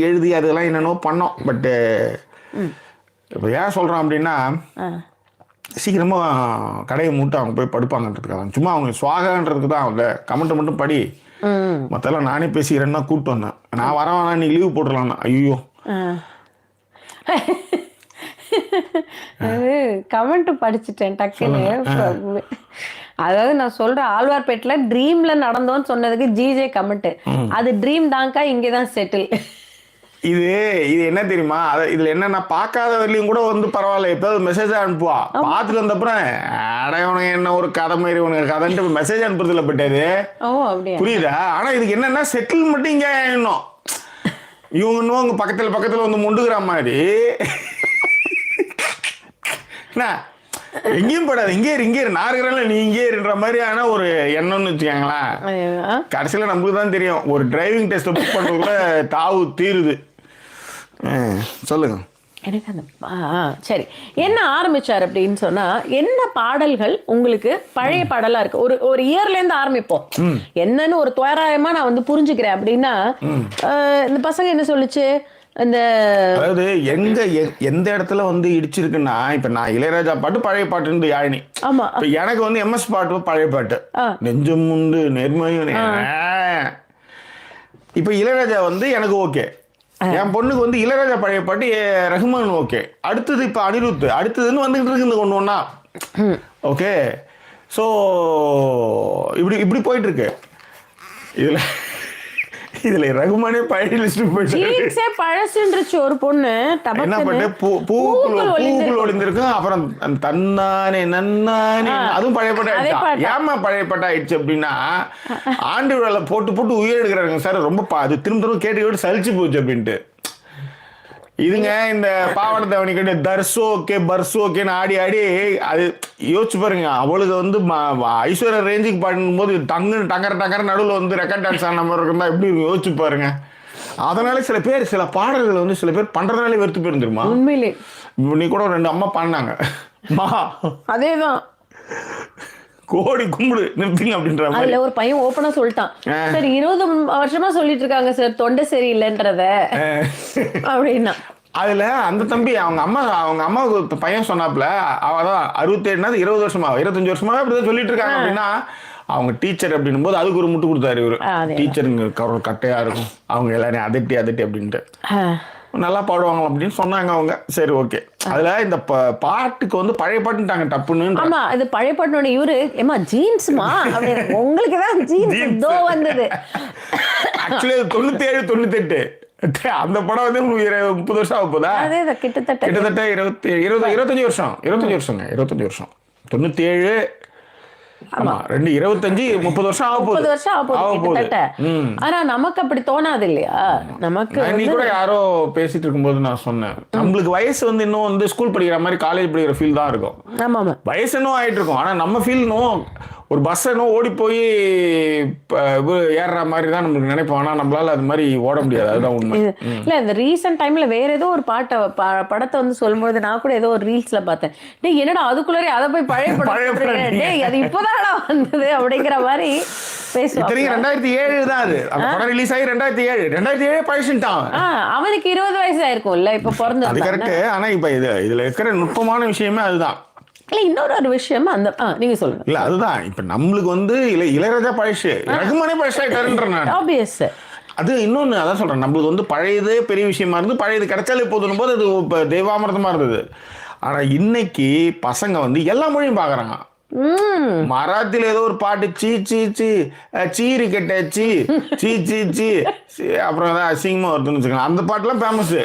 எழுதி அதெல்லாம் என்னென்னோ பண்ணோம். பட்டு இப்போ ஏன் சொல்கிறோம் அப்படின்னா, சீக்கிரமாக கடையை மூட்டு அவங்க போய் படுப்பாங்கன்றதுக்காக, சும்மா அவங்க சுவாகன்றதுக்கு தான். அவங்க கமெண்ட்டை மட்டும் படி, மற்றெல்லாம் நானே பேசிக்கிறேன்னா கூப்பிட்டு வந்தேன். நான் வரவேணா, நீ லீவ் போட்டுடலாம். ஐயோ, கமெண்ட் படிச்சுட்டேன் டக்குன்னு. அதாவது நான் சொல்றேன், ஆழ்வார்பேட்டில் ட்ரீம்ல நடந்தோன்னு சொன்னதுக்கு ஜிஜே கமெண்ட், அது ட்ரீம் தான்க்கா, இங்கேதான் செட்டில். இது என்ன தெரியுமா, இதுல என்னன்னா, பார்க்காத வரலையும் கூட வந்து பரவாயில்ல, எப்போது மெசேஜ் அனுப்புவா, பார்த்துட்டு வந்தப்புறம் அடையவனுக்கு என்ன ஒரு கதை மாதிரி உனக்கு கதைன்ட்டு மெசேஜ் அனுப்புறதுல பட்டது. புரியுதா? ஆனா இதுக்கு என்னன்னா, செட்டில் மட்டும் இங்க இன்னும் இவங்க இன்னும் உங்க பக்கத்துல வந்து முண்டுகிற மாதிரி என்ன, எங்கேயும் படாது, இங்கே நான் இருக்கிறேன்ல, நீ இங்கே இருன்ற மாதிரியான ஒரு எண்ணம்னு வச்சுக்காங்களேன். கடைசியில் நம்மளுக்கு தான் தெரியும், ஒரு டிரைவிங் டெஸ்ட் புக் பண்ணுறதுக்குள்ள தாவு தீருது. சொல்லுங்க. எனக்கு அந்த சரி, என்ன ஆரம்பிச்சார் அப்படின்னு சொன்னா, என்ன பாடல்கள் உங்களுக்கு பழைய பாடலா இருக்கு, ஒரு இயர்ல இருந்து ஆரம்பிப்போம். என்னன்னு ஒரு தோராயமா நான் வந்து புரிஞ்சுக்கிறேன் அப்படின்னா, இந்த பசங்க என்ன சொல்லுச்சு, அதாவது எந்த இடத்துல வந்து இடிச்சிருக்குன்னா, இப்ப நான் இளையராஜா பாட்டு பழைய பாட்டு யாழினி, எனக்கு வந்து எம்எஸ் பாட்டு பழைய பாட்டு, நெஞ்சம் உண்டு நேர்மையும். இப்ப இளையராஜா வந்து எனக்கு ஓகே, என் பொண்ணுக்கு வந்து இளையராஜா பழைய பாட்டு, ரஹ்மான் ஓகே, அடுத்தது இப்ப அனிருத், அடுத்ததுன்னு வந்துகிட்டு இருக்கு ஒண்ணு ஒண்ணா. ஓகே, ஸோ இப்படி போயிட்டு இருக்கு. இதுல ரகுமானே பழைய லிஸ்ட் போயிட்டு ஜீன்ஸே பழசுன்றுச்சு ஒரு பொண்ணு. என்ன பண்ணு பூக்குள் ஒளிந்திருக்கு. அப்புறம் தன்னானே நன்னானே அதுவும் பழைய பாட்டு ஆயிடுச்சு. ஏமா பழைய பாட்டு ஆயிடுச்சு அப்படின்னா ஆண்டு விழால போட்டு போட்டு உயிர் எடுக்கிறாங்க சார். ரொம்ப அது திரும்ப திரும்ப கேட்டு சலிச்சு போச்சு அப்படின்ட்டு. இதுங்க இந்த பாவாடை தவணி கட்டி தர்சோக்கே பர்சோக்கேன்னு ஆடி ஆடி அது யோசிச்சு பாருங்க. அவளுக்கு வந்து ஐஸ்வர்யா ரேஞ்சுக்கு பாடும்போது டங்கர நடுவில் வந்து ரெக்கார்ட் டான்ஸ் ஆன மாதிரி இருக்குன்னா எப்படி யோசிச்சு பாருங்க. அதனால சில பாடல்கள் வந்து சில பேர் பண்றதுனாலே வெறுத்து போயிருந்துருமா. உண்மையிலே நீ கூட 2 அம்மா பாடினாங்க அதேதான் கோடி கும்பிடு நிறுத்துங்க அப்படின்ற மாதிரி. அதுல ஒரு பையன் ஓப்பனா சொல்லிட்டான், சார் 20 வருஷமா சொல்லிட்டு இருக்காங்க சார் தொண்டை சரியில்லைன்றத அப்படின்னா. அதுல அந்த தம்பி அவங்க அம்மாவுக்கு பையன் சொன்னாப்புல, அதான் 67 20 வருஷமா 25 வருஷமா அப்படிதான் சொல்லிட்டு இருக்காங்க அப்படின்னா அவங்க டீச்சர் அப்படின்னும் போது அதுக்கு ஒரு முட்டு கொடுத்தாரு இவரு. டீச்சருங்க கட்டையா இருக்கும், அவங்க எல்லாரையும் அதட்டி அப்படின்ட்டு நல்லா பாடுவாங்க அப்படின்னு சொன்னாங்க அவங்க. சரி ஓகே. அதுல இந்த பாட்டுக்கு வந்து பழைய பாட்டுட்டாங்க டப்புன்னு. ஆமா இது பழைய பாட்டு. இவரு ஏமா ஜீன்ஸ்மா அப்படின்னு உங்களுக்கு தான் ஜீன்ஸ் தோ வந்தது. ஆக்சுவலி 97 98 அந்த படம் வந்து 30 வருஷம் ஆக போதா. கிட்டத்தட்ட 25 வருஷம் 25 வருஷம் 97 ஆமா 25 30 வருஷம் ஆக போகுது. ஆனா நமக்கு அப்படி தோணாது இல்லையா. நமக்கு நீ கூட யாரோ பேசிட்டு இருக்கும்போது நான் சொன்னேன், நம்மளுக்கு வயசு வந்து இன்னும் வந்து ஸ்கூல் படிக்கிற மாதிரி காலேஜ் படிக்கிற ஃபீல் தான் இருக்கும். ஆமா வயசு இன்னும் ஆயிட்டு இருக்கும். ஆனா நம்ம ஃபீல் இன்னும் ஒரு பஸ் இன்னும் ஓடி போய் ஏறுற மாதிரி தான் நம்மளுக்கு நினைப்போம். ஆனா நம்மளால அது மாதிரி ஓட முடியாது. அதுதான் உண்மை. இல்ல இந்த ரீசெண்ட் டைம்ல வேற ஏதோ ஒரு படத்தை வந்து சொல்லும்போது நான் கூட ஏதோ ஒரு ரீல்ஸ்ல பார்த்தேன், டேய் என்னடா அதுக்குள்ளே அதை போய் பழைய டேய் அது இப்போதான் வந்தது அப்படிங்கிற மாதிரி பேசுவாங்க. 2007 தான் அது. அந்த படம் ரிலீஸ் ஆகி 2007 பழசிட்டான். அவனுக்கு 20 வயசு ஆயிருக்கும்ல இப்ப பிறந்து. அது கரெக்ட். ஆனா இப்ப இதுல இருக்கிற நுட்பமான விஷயமே அதுதான். இல்ல இன்னொரு விஷயம் அந்த நீங்க சொல்லுங்க. இல்ல அதுதான் இப்ப நம்மளுக்கு வந்து இளையராஜா பழசு, ரகுமானே பழசாயிட்டாருன்றேன். ஆப்வியஸ். அது இன்னொன்னு அதான் சொல்றேன், நம்மளுக்கு வந்து பழையதே பெரிய விஷயமா இருந்து பழையது கிடைச்சாலே போதும் போது அது தெய்வாமிரதமா இருந்தது. ஆனா இன்னைக்கு பசங்க வந்து எல்லா மொழியும் பாக்குறாங்க. மராத்தில ஏதோ ஒரு பாட்டு சீ சீ சீ சீரி கெட்ட சீ சீ சீ சீ அப்புறம் ஏதாவது அசிங்கமா வருதுன்னு வச்சுக்கோங்க. அந்த பாட்டுலாம் ஃபேமஸ்.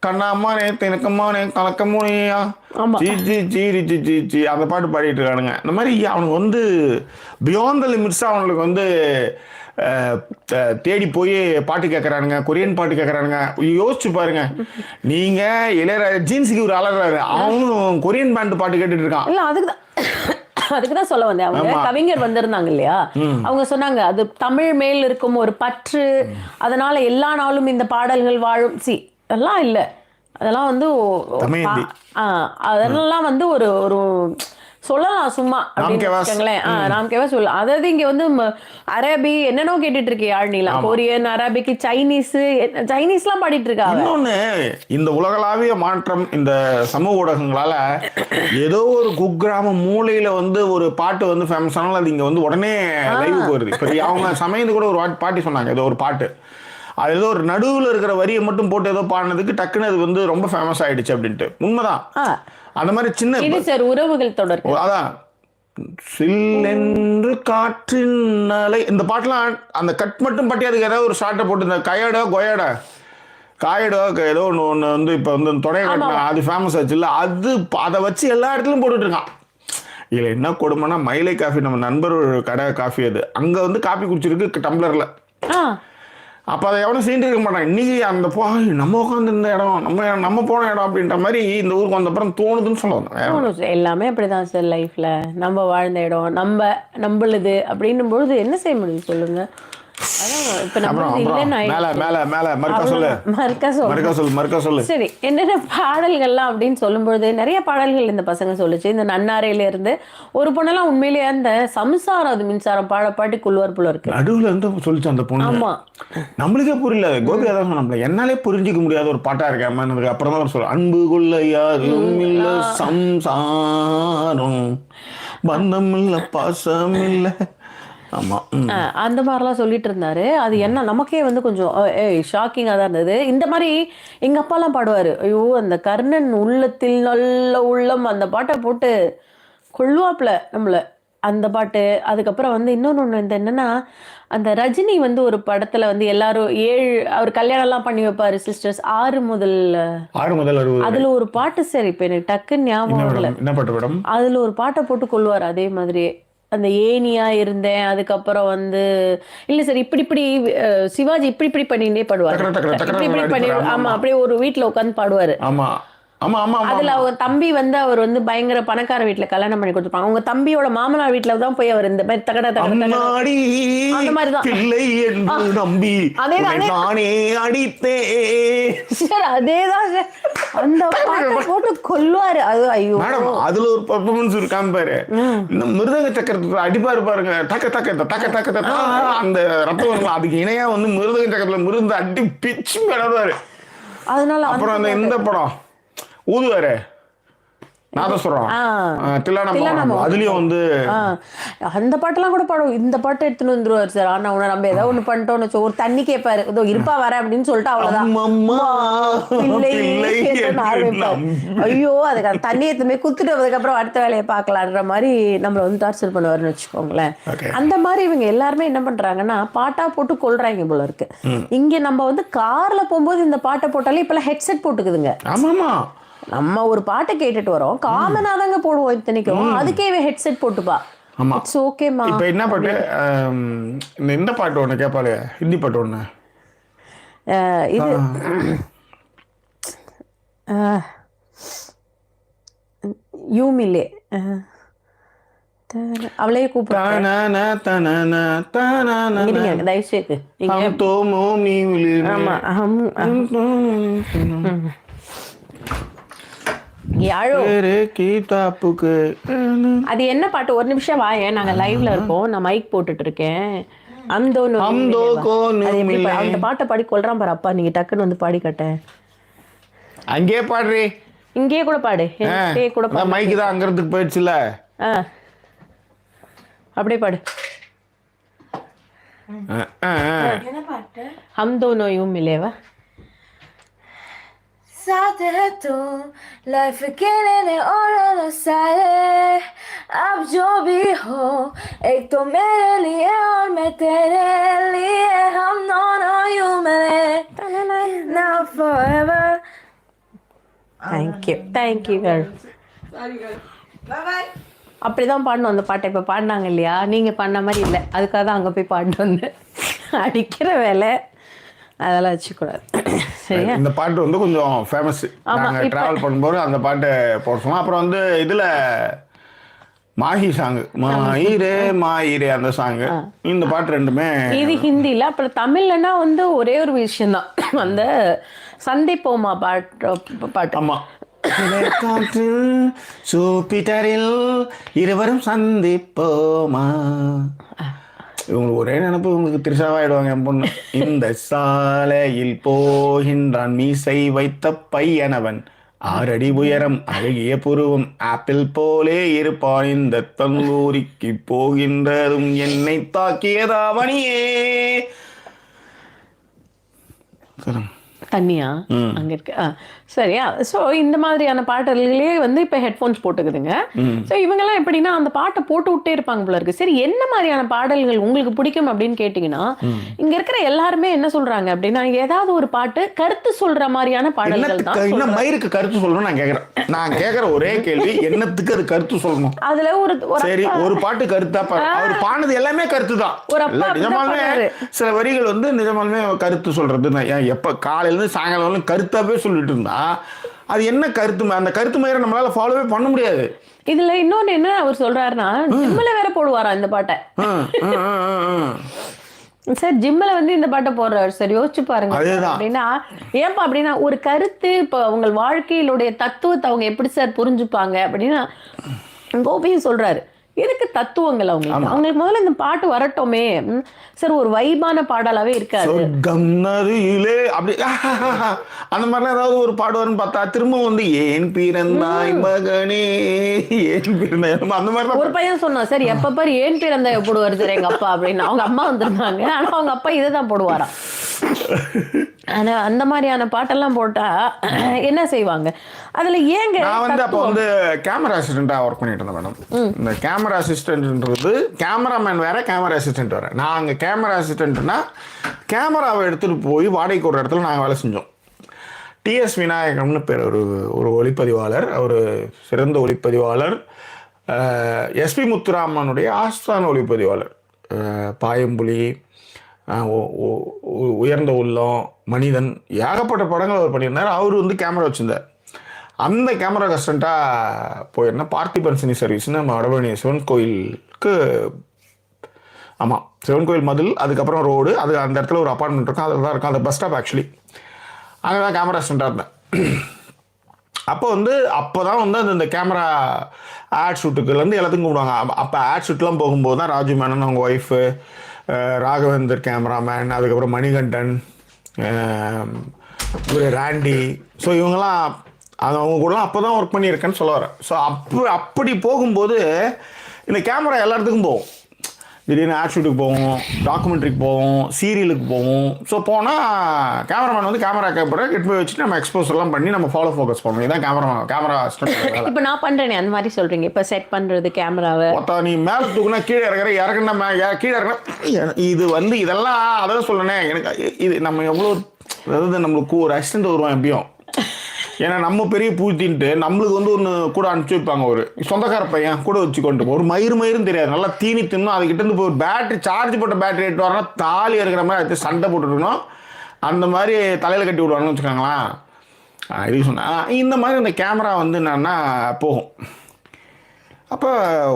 கண்ணாமானே தினக்கம்மானே கலக்கமோனியா சீ சீ சீரி சீ சீ சீ அந்த பாட்டு பாடிட்டு இருக்கானுங்க. இந்த மாதிரி அவனுக்கு வந்து பியாண்ட் த லிமிட்ஸ் அவனுக்கு வந்து தேடி போய் பாட்டு கேட்கறானுங்க, கொரியன் பாட்டு கேட்கறானுங்க. யோசிச்சு பாருங்க, நீங்க இளையராஜா ஜீன்ஸுக்கு ஒரு அலறாரு, அவனும் கொரியன் பேண்ட் பாட்டு கேட்டுட்டு இருக்கான். இல்ல அதுக்குதான் சொல்ல வந்தேன். அவங்க கவிஞர் வந்திருந்தாங்க இல்லையா, அவங்க சொன்னாங்க அது தமிழ் மேல் இருக்கும் ஒரு பற்று, அதனால எல்லா நாளும் இந்த பாடல்கள் வாழும். அதெல்லாம் இல்ல, அதெல்லாம் வந்து அதெல்லாம் வந்து ஒரு சொல்லலாம் சும்மா ராம்கேவா சொல்லலாம். அதாவது இங்க வந்து அரபி என்னென்னோ கேட்டுட்டு இருக்கே ஆழ்நிலாம், கொரியன், அரபிக்கு, சைனீஸ்லாம் பாடிட்டு இருக்காங்க. இன்னொன்னு இந்த உலகளாவிய மாற்றம் இந்த சமூக ஊடகங்களால ஏதோ ஒரு குக்கிராம மூலையில வந்து ஒரு பாட்டு வந்து ஃபேமஸ் ஆனாலும் அது இங்க வந்து உடனே லைவுக்கு வருது. இப்ப அவங்க சமயத்து கூட ஒரு பாட்டி சொன்னாங்க, ஏதோ ஒரு பாட்டு அது ஏதோ ஒரு நடுவில் இருக்கிற வரியை மட்டும் போட்டு ஏதோ பாடினதுக்கு டக்குன்னு அது வந்து ரொம்ப ஃபேமஸ் ஆயிடுச்சு அப்படின்ட்டு. உண்மைதான். அந்த மாதிரி சின்ன உறவுகள் தொடர் அதான் சில்லென்று காற்றின் அலை இந்த பாட்டெல்லாம் அந்த கட் மட்டும் பட்டி அதுக்கு ஏதாவது ஒரு ஷார்ட்டை போட்டு இந்த கயடோ கொயடா காயடோ ஏதோ ஒன்று வந்து இப்போ வந்து தொடைய கட்டினா அது ஃபேமஸ் ஆச்சு இல்லை, அது அதை வச்சு எல்லா இடத்துலையும் போட்டுட்டு இருக்கான். இதில் என்ன கொடுமைன்னா மயிலை காஃபி நம்ம நண்பர் கடை காஃபி, அது அங்கே வந்து காஃபி குடிச்சிருக்கு டம்ளரில். அப்போ அதை எவனும் சீண்டு இருக்க மாட்டான். இன்னைக்கு அந்த நம்ம உட்காந்து இந்த இடம் நம்ம போன இடம் அப்படின்ற மாதிரி இந்த ஊருக்கு வந்த அப்புறம் தோணுதுன்னு சொல்லுவாங்க. எல்லாமே அப்படிதான் சார் லைஃப்ல. நம்ம வாழ்ந்த இடம் நம்மளுது அப்படின்னும் பொழுது என்ன செய்ய முடியும் சொல்லுங்க. சரி என்னென்ன பாடல்கள்லாம் அப்படின்னு சொல்லும்பொழுது நிறைய பாடல்கள் இந்த பசங்க சொல்லுச்சு. இந்த நன்னாரையில இருந்து ஒரு பொண்ணெல்லாம் உண்மையிலேயே அந்த சம்சாரம் அது மின்சாரம் பாட்டு குள்ளுவார் போல இருக்கு. நடுவுல இருந்து சொல்லிச்சு அந்த பொண்ணு. ஆமா நம்மளுக்கே புரியல. கோபி அதான் நம்மள என்னாலே புரிஞ்சிக்க முடியாத ஒரு பாட்டா இருக்கேன். அப்புறம் தான் சொல்ல அன்பு கொள்ள யாரும் இல்ல, சம்சாரம் பந்தம் இல்ல, பாசம் இல்ல. அந்த மாதிரிலாம் சொல்லிட்டு இருந்தாரு. அது என்ன நமக்கே வந்து கொஞ்சம் ஷாக்கிங்காக தான் இருந்தது. இந்த மாதிரி எங்கள் அப்பாலாம் பாடுவார். ஐயோ அந்த கர்ணன் உள்ளத்தில் நல்ல உள்ளம் அந்த பாட்டை போட்டு கொள்ளுவாப்புல நம்மளை. அந்த பாட்டு. அதுக்கப்புறம் வந்து இன்னொன்று வந்து என்னன்னா, அந்த ரஜினி வந்து ஒரு படத்துல வந்து எல்லாரும் 7 அவர் கல்யாணம்லாம் பண்ணி வைப்பாரு சிஸ்டர்ஸ். 6 முதல் 60. அதுல ஒரு பாட்டு சார் இப்ப எனக்கு டக்குன்னு ஞாபகம் வரல. என்ன பாட்டு மேடம்? அதுல ஒரு பாட்டை போட்டு கொள்வார் அதே மாதிரியே. அந்த ஏனியா இருந்தேன், அதுக்கப்புறம் வந்து இல்ல சார் இப்படி இப்படி சிவாஜி இப்படி இப்படி பண்ணிட்டே பாடுவார். இப்படி இப்படி பண்ணி ஆமா அப்படியே ஒரு வீட்டுல உட்காந்து பாடுவாரு. ஆமா ஆமா ஆமா. அதுல அவங்க தம்பி வந்து அவர் வந்து பயங்கர பணக்கார வீட்டுல கல்யாணம் பண்ணி கொடுத்துருப்பாங்க. அவங்க தம்பியோட மாமனார் வீட்டுல தான் போய் அவர் இந்த மாதிரி தகட அந்த மாதிரிதான் நம்பி நானே அடித்தேன். அதேதான் அந்த பாட்டை போட்டு கொல்லுவாரு. அது ஐயோ மேடம் அதுல ஒரு பெர்ஃபார்மன்ஸ் இருக்காம பாரு. இந்த மிருதங்க சக்கரத்துல அடிப்பாரு பாருங்க, டக்க டக்க டக்க டக்க அந்த ரத்தம் வரும். அதுக்கு இணையா வந்து மிருதங்க சக்கரத்துல மிருந்த அடி பிச்சு கிடப்பாரு. அதனால அப்புறம் அந்த இந்த படம் ஊதுவாரு நாதஸ்வரம் அதுலயும் வந்து அந்த பாட்டெல்லாம் கூட பாடும். இந்த பாட்டு எடுத்துன்னு வந்துருவாரு சார். ஆனா உன நம்ம ஏதாவது ஒண்ணு பண்ணிட்டோம்னு ஒரு தண்ணி கேட்பாரு, இதோ இருப்பா வர அப்படின்னு சொல்லிட்டு அவ்வளவுதான். ஐயோ அதுக்கு தண்ணி எடுத்துமே குத்துட்டு அதுக்கப்புறம் அடுத்த வேலையை பார்க்கலான்ற மாதிரி நம்மள வந்து டார்ச்சர் பண்ணுவாருன்னு வச்சுக்கோங்களேன். அந்த மாதிரி இவங்க எல்லாருமே என்ன பண்றாங்கன்னா பாட்டா போட்டு கொள்றாங்க போல இருக்கு. இங்க நம்ம வந்து கார்ல போகும்போது இந்த பாட்டை போட்டாலே இப்பெல்லாம் ஹெட்செட் போட்டுக்குதுங்க. ஆமாமா நம்ம ஒரு பாட்டை கேட்டுட்டு வரோம், காமனா தாங்க போடுவோம் இத்தனைக்கும். அதுக்கே ஹெட்செட் போட்டுப்பா. ஆமா இட்ஸ் ஓகேமா. இப்போ என்ன பாட்டு இந்த பாட்டு ஒன்று கேட்பாளே ஹிந்தி பாட்டு ஒன்று இது யூ மில்லே அவளையே கூப்பிடுங்க தயவுசெய்து. ஆமா அது என்ன பாட்டு? ஒரு நிமிஷம் வாயேன், நாங்க லைவ்ல இருக்கோம், நான் மைக் போட்டுட்டு இருக்கேன். அந்த பாட்டை பாடி கொள்றான் பாரு அப்பா. நீங்க டக்குன்னு வந்து பாடி கட்ட. அங்கே பாடுறே, இங்கே கூட பாடு. கூட மைக்கு தான் அங்க இருந்து போயிடுச்சுல. அப்படியே பாடு. हम दोनों यूं मिले वा साथ है तू लाइफ के लेने और सारे अब जो भी हो एक तो मेरे लिए और मैं तेरे लिए हम दोनों यूं मिले now forever. Thank you girl. Bye bye. அப்படிதான் பாடணும் அந்த பாட்டை. இப்போ பாடினாங்க இல்லையா, நீங்கள் பாடின மாதிரி இல்லை, அதுக்காக தான் அங்கே போய் பாடிட்டு வந்தேன். அடிக்கிற வேலை அதெல்லாம் வச்சுக்கூடாது. சரியா? இந்த பாட்டு வந்து கொஞ்சம் ஃபேமஸ். நாங்கள் ட்ராவல் பண்ணும்போது அந்த பாட்டை போடுவோம். அப்புறம் வந்து இதில் மாஹி சாங்கு, மாயிரே மாயிரே அந்த சாங்கு, இந்த பாட்டு ரெண்டுமே இது ஹிந்தியில். அப்புறம் தமிழ்லன்னா வந்து ஒரே ஒரு விஷயம்தான், அந்த சந்திப்போமா பாட்டு. ஆமாம், சூப்பிட்டரில் இருவரும் சந்திப்போமா. இவங்களுக்கு ஒரே நினைப்பு, இவங்களுக்கு திருசாவாயிடுவாங்க என் பொண்ணு. இந்த சாலையில் போகின்றான் மீசை வைத்த பையனவன், 6 அடி உயரம் அழகிய புருவம் ஆப்பிள் போலே இருப்பான், இந்த தங்கூரிக்கு போகின்றதும் என்னை தாக்கியதாவணியே. தண்ணியா அங்க இருக்கு. சரியா? ஸோ இந்த மாதிரியான பாடல்களே வந்து இப்போ ஹெட்ஃபோன்ஸ் போட்டுக்குதுங்க. ஸோ இவங்கெல்லாம் எப்படின்னா அந்த பாட்டை போட்டு விட்டே இருப்பாங்க போல இருக்கு. சரி, என்ன மாதிரியான பாடல்கள் உங்களுக்கு பிடிக்கும் அப்படின்னு கேட்டீங்கன்னா, இங்க இருக்கிற எல்லாருமே என்ன சொல்றாங்க அப்படின்னா, ஏதாவது ஒரு பாட்டு கருத்து சொல்ற மாதிரியான பாடல்கள் தான். மயிருக்கு கருத்து சொல்லணும் நான் கேட்கிற ஒரே கேள்வி, என்னத்துக்கு அது கருத்து சொல்லணும்? அதுல ஒரு பாட்டு கருத்தா, அவர் பாடுனது எல்லாமே கருத்து தான். நிஜமாலுமே சில வரிகள் வந்து நிஜமாலுமே கருத்து சொல்றது. எப்ப காலையில இருந்து சாயங்காலம் கருத்தாவே சொல்லிட்டு இருந்தா அது என்ன கருத்து? அந்த கருத்து மாதிரி நம்மளால ஃபாலோவே பண்ண முடியாது. இதுல இன்னொன்னு என்ன அவர் சொல்றாருன்னா, ஜிம்ல வேற போடுவாரா இந்த பாட்டை. சார் ஜிம்ல வந்து இந்த பாட்டை போடுறாரு. சரி யோசிச்சு பாருங்க. அப்படின்னா ஏன்பா அப்படின்னா ஒரு கருத்து, இப்போ அவங்க வாழ்க்கையிலுடைய தத்துவத்தை அவங்க எப்படி சார் புரிஞ்சுப்பாங்க அப்படின்னா கோபியும் சொல்றாரு. எதுக்கு தத்துவங்கள் அவங்களுக்கு முதல்ல இந்த பாட்டு வரட்டோமே சார். ஒரு வைபான பாடலாவே இருக்காது. அப்படி அந்த மாதிரிலாம் ஏதாவது ஒரு பாடுவார்னு பார்த்தா திரும்ப வந்து ஏன் பிறந்தாய் மகனே ஏன் பிறந்தாய் அந்த மாதிரி ஒரு பையன் சொன்னான். சரி எப்ப பாரு ஏன் பிறந்தாய் போடுவாரு சார் எங்க அப்பா அப்படின்னு. அவங்க அம்மா வந்திருந்தாங்க, ஆனா அவங்க அப்பா இதை தான் போடுவாராம். ஆனால் அந்த மாதிரியான பாட்டெல்லாம் போட்டால் என்ன செய்வாங்க அதில் ஏங்க? நான் வந்து அப்போ வந்து கேமரா அசிஸ்டண்ட்டாக ஒர்க் பண்ணிட்டு இருந்தேன் மேடம். இந்த கேமரா அசிஸ்டன்ட்ன்றது கேமராமேன் வேறு, கேமரா அசிஸ்டன்ட் வேறு. நான் அங்கே கேமரா அசிஸ்டண்ட்னா கேமராவை எடுத்துகிட்டு போய் வாடகைக்கு ஒரு இடத்துல நாங்கள் வேலை செஞ்சோம். டிஎஸ் விநாயகம்னு பேர் ஒரு ஒளிப்பதிவாளர். அவர் சிறந்த ஒளிப்பதிவாளர். எஸ்பி முத்துராமனுடைய ஆஸ்தான ஒளிப்பதிவாளர். பாயம்புலி, உயர்ந்த உள்ளம், மனிதன், ஏகப்பட்ட படங்கள் அவர் பண்ணியிருந்தார். அவர் வந்து கேமரா வச்சுருந்தார். அந்த கேமரா அசிஸ்டண்ட்டாக போயிருந்தேன். பார்த்திபன் சினி சர்வீஸ்னு நம்ம வடபழனி சிவன் கோயிலுக்கு, ஆமாம் சிவன் கோயில் மதில், அதுக்கப்புறம் ரோடு, அது அந்த இடத்துல ஒரு அப்பார்ட்மெண்ட் இருக்கும், அதில் தான் இருக்கும் அந்த பஸ் ஸ்டாப். ஆக்சுவலி அங்கே தான் கேமரா அசிஸ்டண்ட்டாக இருந்தேன். அப்போ தான் வந்து அந்த கேமரா ஆட் ஷூட்டுக்குலேருந்து எல்லாத்துக்கும் கூப்பிடுவாங்க. அப்போ ஆட் ஷூட்லாம் போகும்போது தான் ராஜு மேனன், அவங்க ஒய்ஃபு, ராகவேந்தர் கேமராமேன், அதுக்கப்புறம் மணிகண்டன், ராண்டி, ஸோ இவங்கெல்லாம் அவங்க கூடலாம் அப்போ தான் ஒர்க் பண்ணியிருக்கேன்னு சொல்ல வரேன். ஸோ அப்படி போகும்போது இந்த கேமரா எல்லா இடத்துக்கும் போகும். திடீர்னு ஆட் ஷூட்டுக்கு போவோம், டாக்குமெண்ட்ரிக்கு போவோம், சீரியலுக்கு போவோம். ஸோ போனால் கேமராமேன் வந்து கேமரா கேப்பரை கிட்ட போய் வச்சுட்டு நம்ம எக்ஸ்போசர்லாம் பண்ணி நம்ம ஃபாலோ ஃபோக்கஸ் பண்ணுவோம். இதுதான் கேமரா அசிஸ்டன்ட். இப்போ நான் பண்ணுறேனே அந்த மாதிரி சொல்கிறீங்க. இப்போ செட் பண்ணுறது கேமராவை நீ மேலே தூக்குனா கீழே இறக்குனா கீழே இறக்குனா இது வந்து இதெல்லாம் அதான் சொல்லணே. எனக்கு இது நம்ம எவ்வளோ, அதாவது நம்மளுக்கு ஒரு அசிஸ்டன்ட் வருவான் எப்படியும். ஏன்னா நம்ம பெரிய பூத்தின்ட்டு நம்மளுக்கு வந்து ஒன்று கூட அனுப்பிச்சி வைப்பாங்க. ஒரு சொந்தக்கார பையன் கூட வச்சு கொண்டு ஒரு மயிரும் தெரியாது, நல்லா தீனி தின்னும். அதுக்கிட்டேருந்து போய் ஒரு பேட்டரி சார்ஜ் போட்ட பேட்டரி எடுத்து வரனா தாலி இருக்கிற மாதிரி அது சண்டை போட்டுருக்கணும். அந்த மாதிரி தலையில் கட்டி விடுவாங்கன்னு வச்சுக்கோங்களேன். இது சொன்னேன். இந்த மாதிரி இந்த கேமரா வந்து என்னன்னா போகும். அப்போ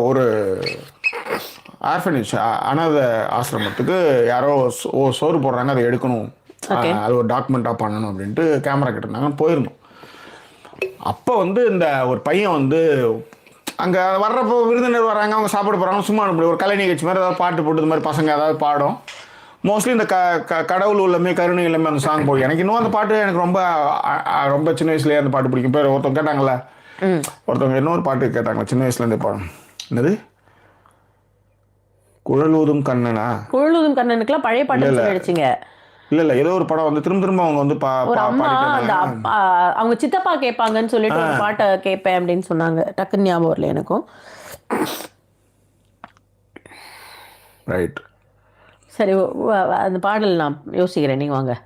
ஒரு ஆர்ஃபனேஜ் அனாத ஆசிரமத்துக்கு யாரோ சோறு போடுறாங்க, அதை எடுக்கணும், அது ஒரு டாக்குமெண்ட்டாக பண்ணணும் அப்படின்ட்டு கேமரா கிட்ட இருந்தாங்க. போயிருந்தோம். அப்போ வந்து இந்த ஒரு பையன் வந்து அங்கே வர்றப்போ விருந்தினர் வராங்க, அவங்க சாப்பிட போகிறாங்க, சும்மா அனுப்பி ஒரு கலை நிகழ்ச்சி மாதிரி ஏதாவது பாட்டு போட்டு இது மாதிரி பசங்க ஏதாவது பாடும். மோஸ்ட்லி இந்த கடவுள் உள்ளமே கருணை இல்லாமல் அந்த சாங் போடும். எனக்கு இன்னும் அந்த பாட்டு எனக்கு ரொம்ப சின்ன வயசுலேயே அந்த பாட்டு பிடிக்கும். பேர் ஒருத்தவங்க கேட்டாங்களே, ஒருத்தவங்க இன்னொரு பாட்டு கேட்டாங்களே சின்ன வயசுலேருந்தே பாடம், என்னது குழலூதும் கண்ணனா? குழலூதும் கண்ணனுக்குலாம் பழைய பாட்டு அடிச்சிங்க? இல்லை ஏதோ ஒரு படம் வந்து திரும்ப அவங்க வந்து அவங்க சித்தப்பா கேட்பாங்கன்னு சொல்லிட்டு ஒரு பாட்டை கேட்பேன் அப்படின்னு சொன்னாங்க. டக்குன்னு ஞாபகம் வரல எனக்கும். ரைட், சரி அந்த பாடல் நான் யோசிக்கிறேன், நீங்கள் வாங்க.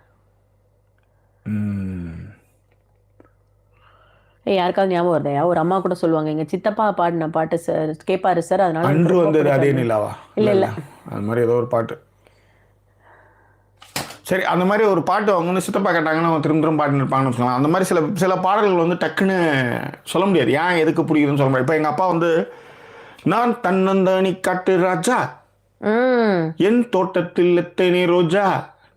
யாருக்காவது ஞாபகம் வருதையா? ஒரு அம்மா கூட சொல்லுவாங்க, எங்கள் சித்தப்பா பாடின பாட்டு சார் கேட்பாரு சார், அதனால அன்று வந்தது அதே நிலாவா? இல்லை அது மாதிரி ஏதோ ஒரு பாட்டு. சரி, அந்த மாதிரி ஒரு பாட்டு அவங்க வந்து சித்தப்பா கேட்டாங்கன்னா அவங்க திரும்ப பாட்டு இருப்பாங்கன்னு வச்சுக்கலாம். அந்த மாதிரி சில பாடல்கள் வந்து டக்குன்னு சொல்ல முடியாது, ஏன் எதுக்கு பிடிக்குதுன்னு சொல்ல முடியாது. இப்போ எங்கள் அப்பா வந்து நான் தன்னந்தனி காட்டு ராஜா, என் தோட்டத்தில் எத்தனை ரோஜா,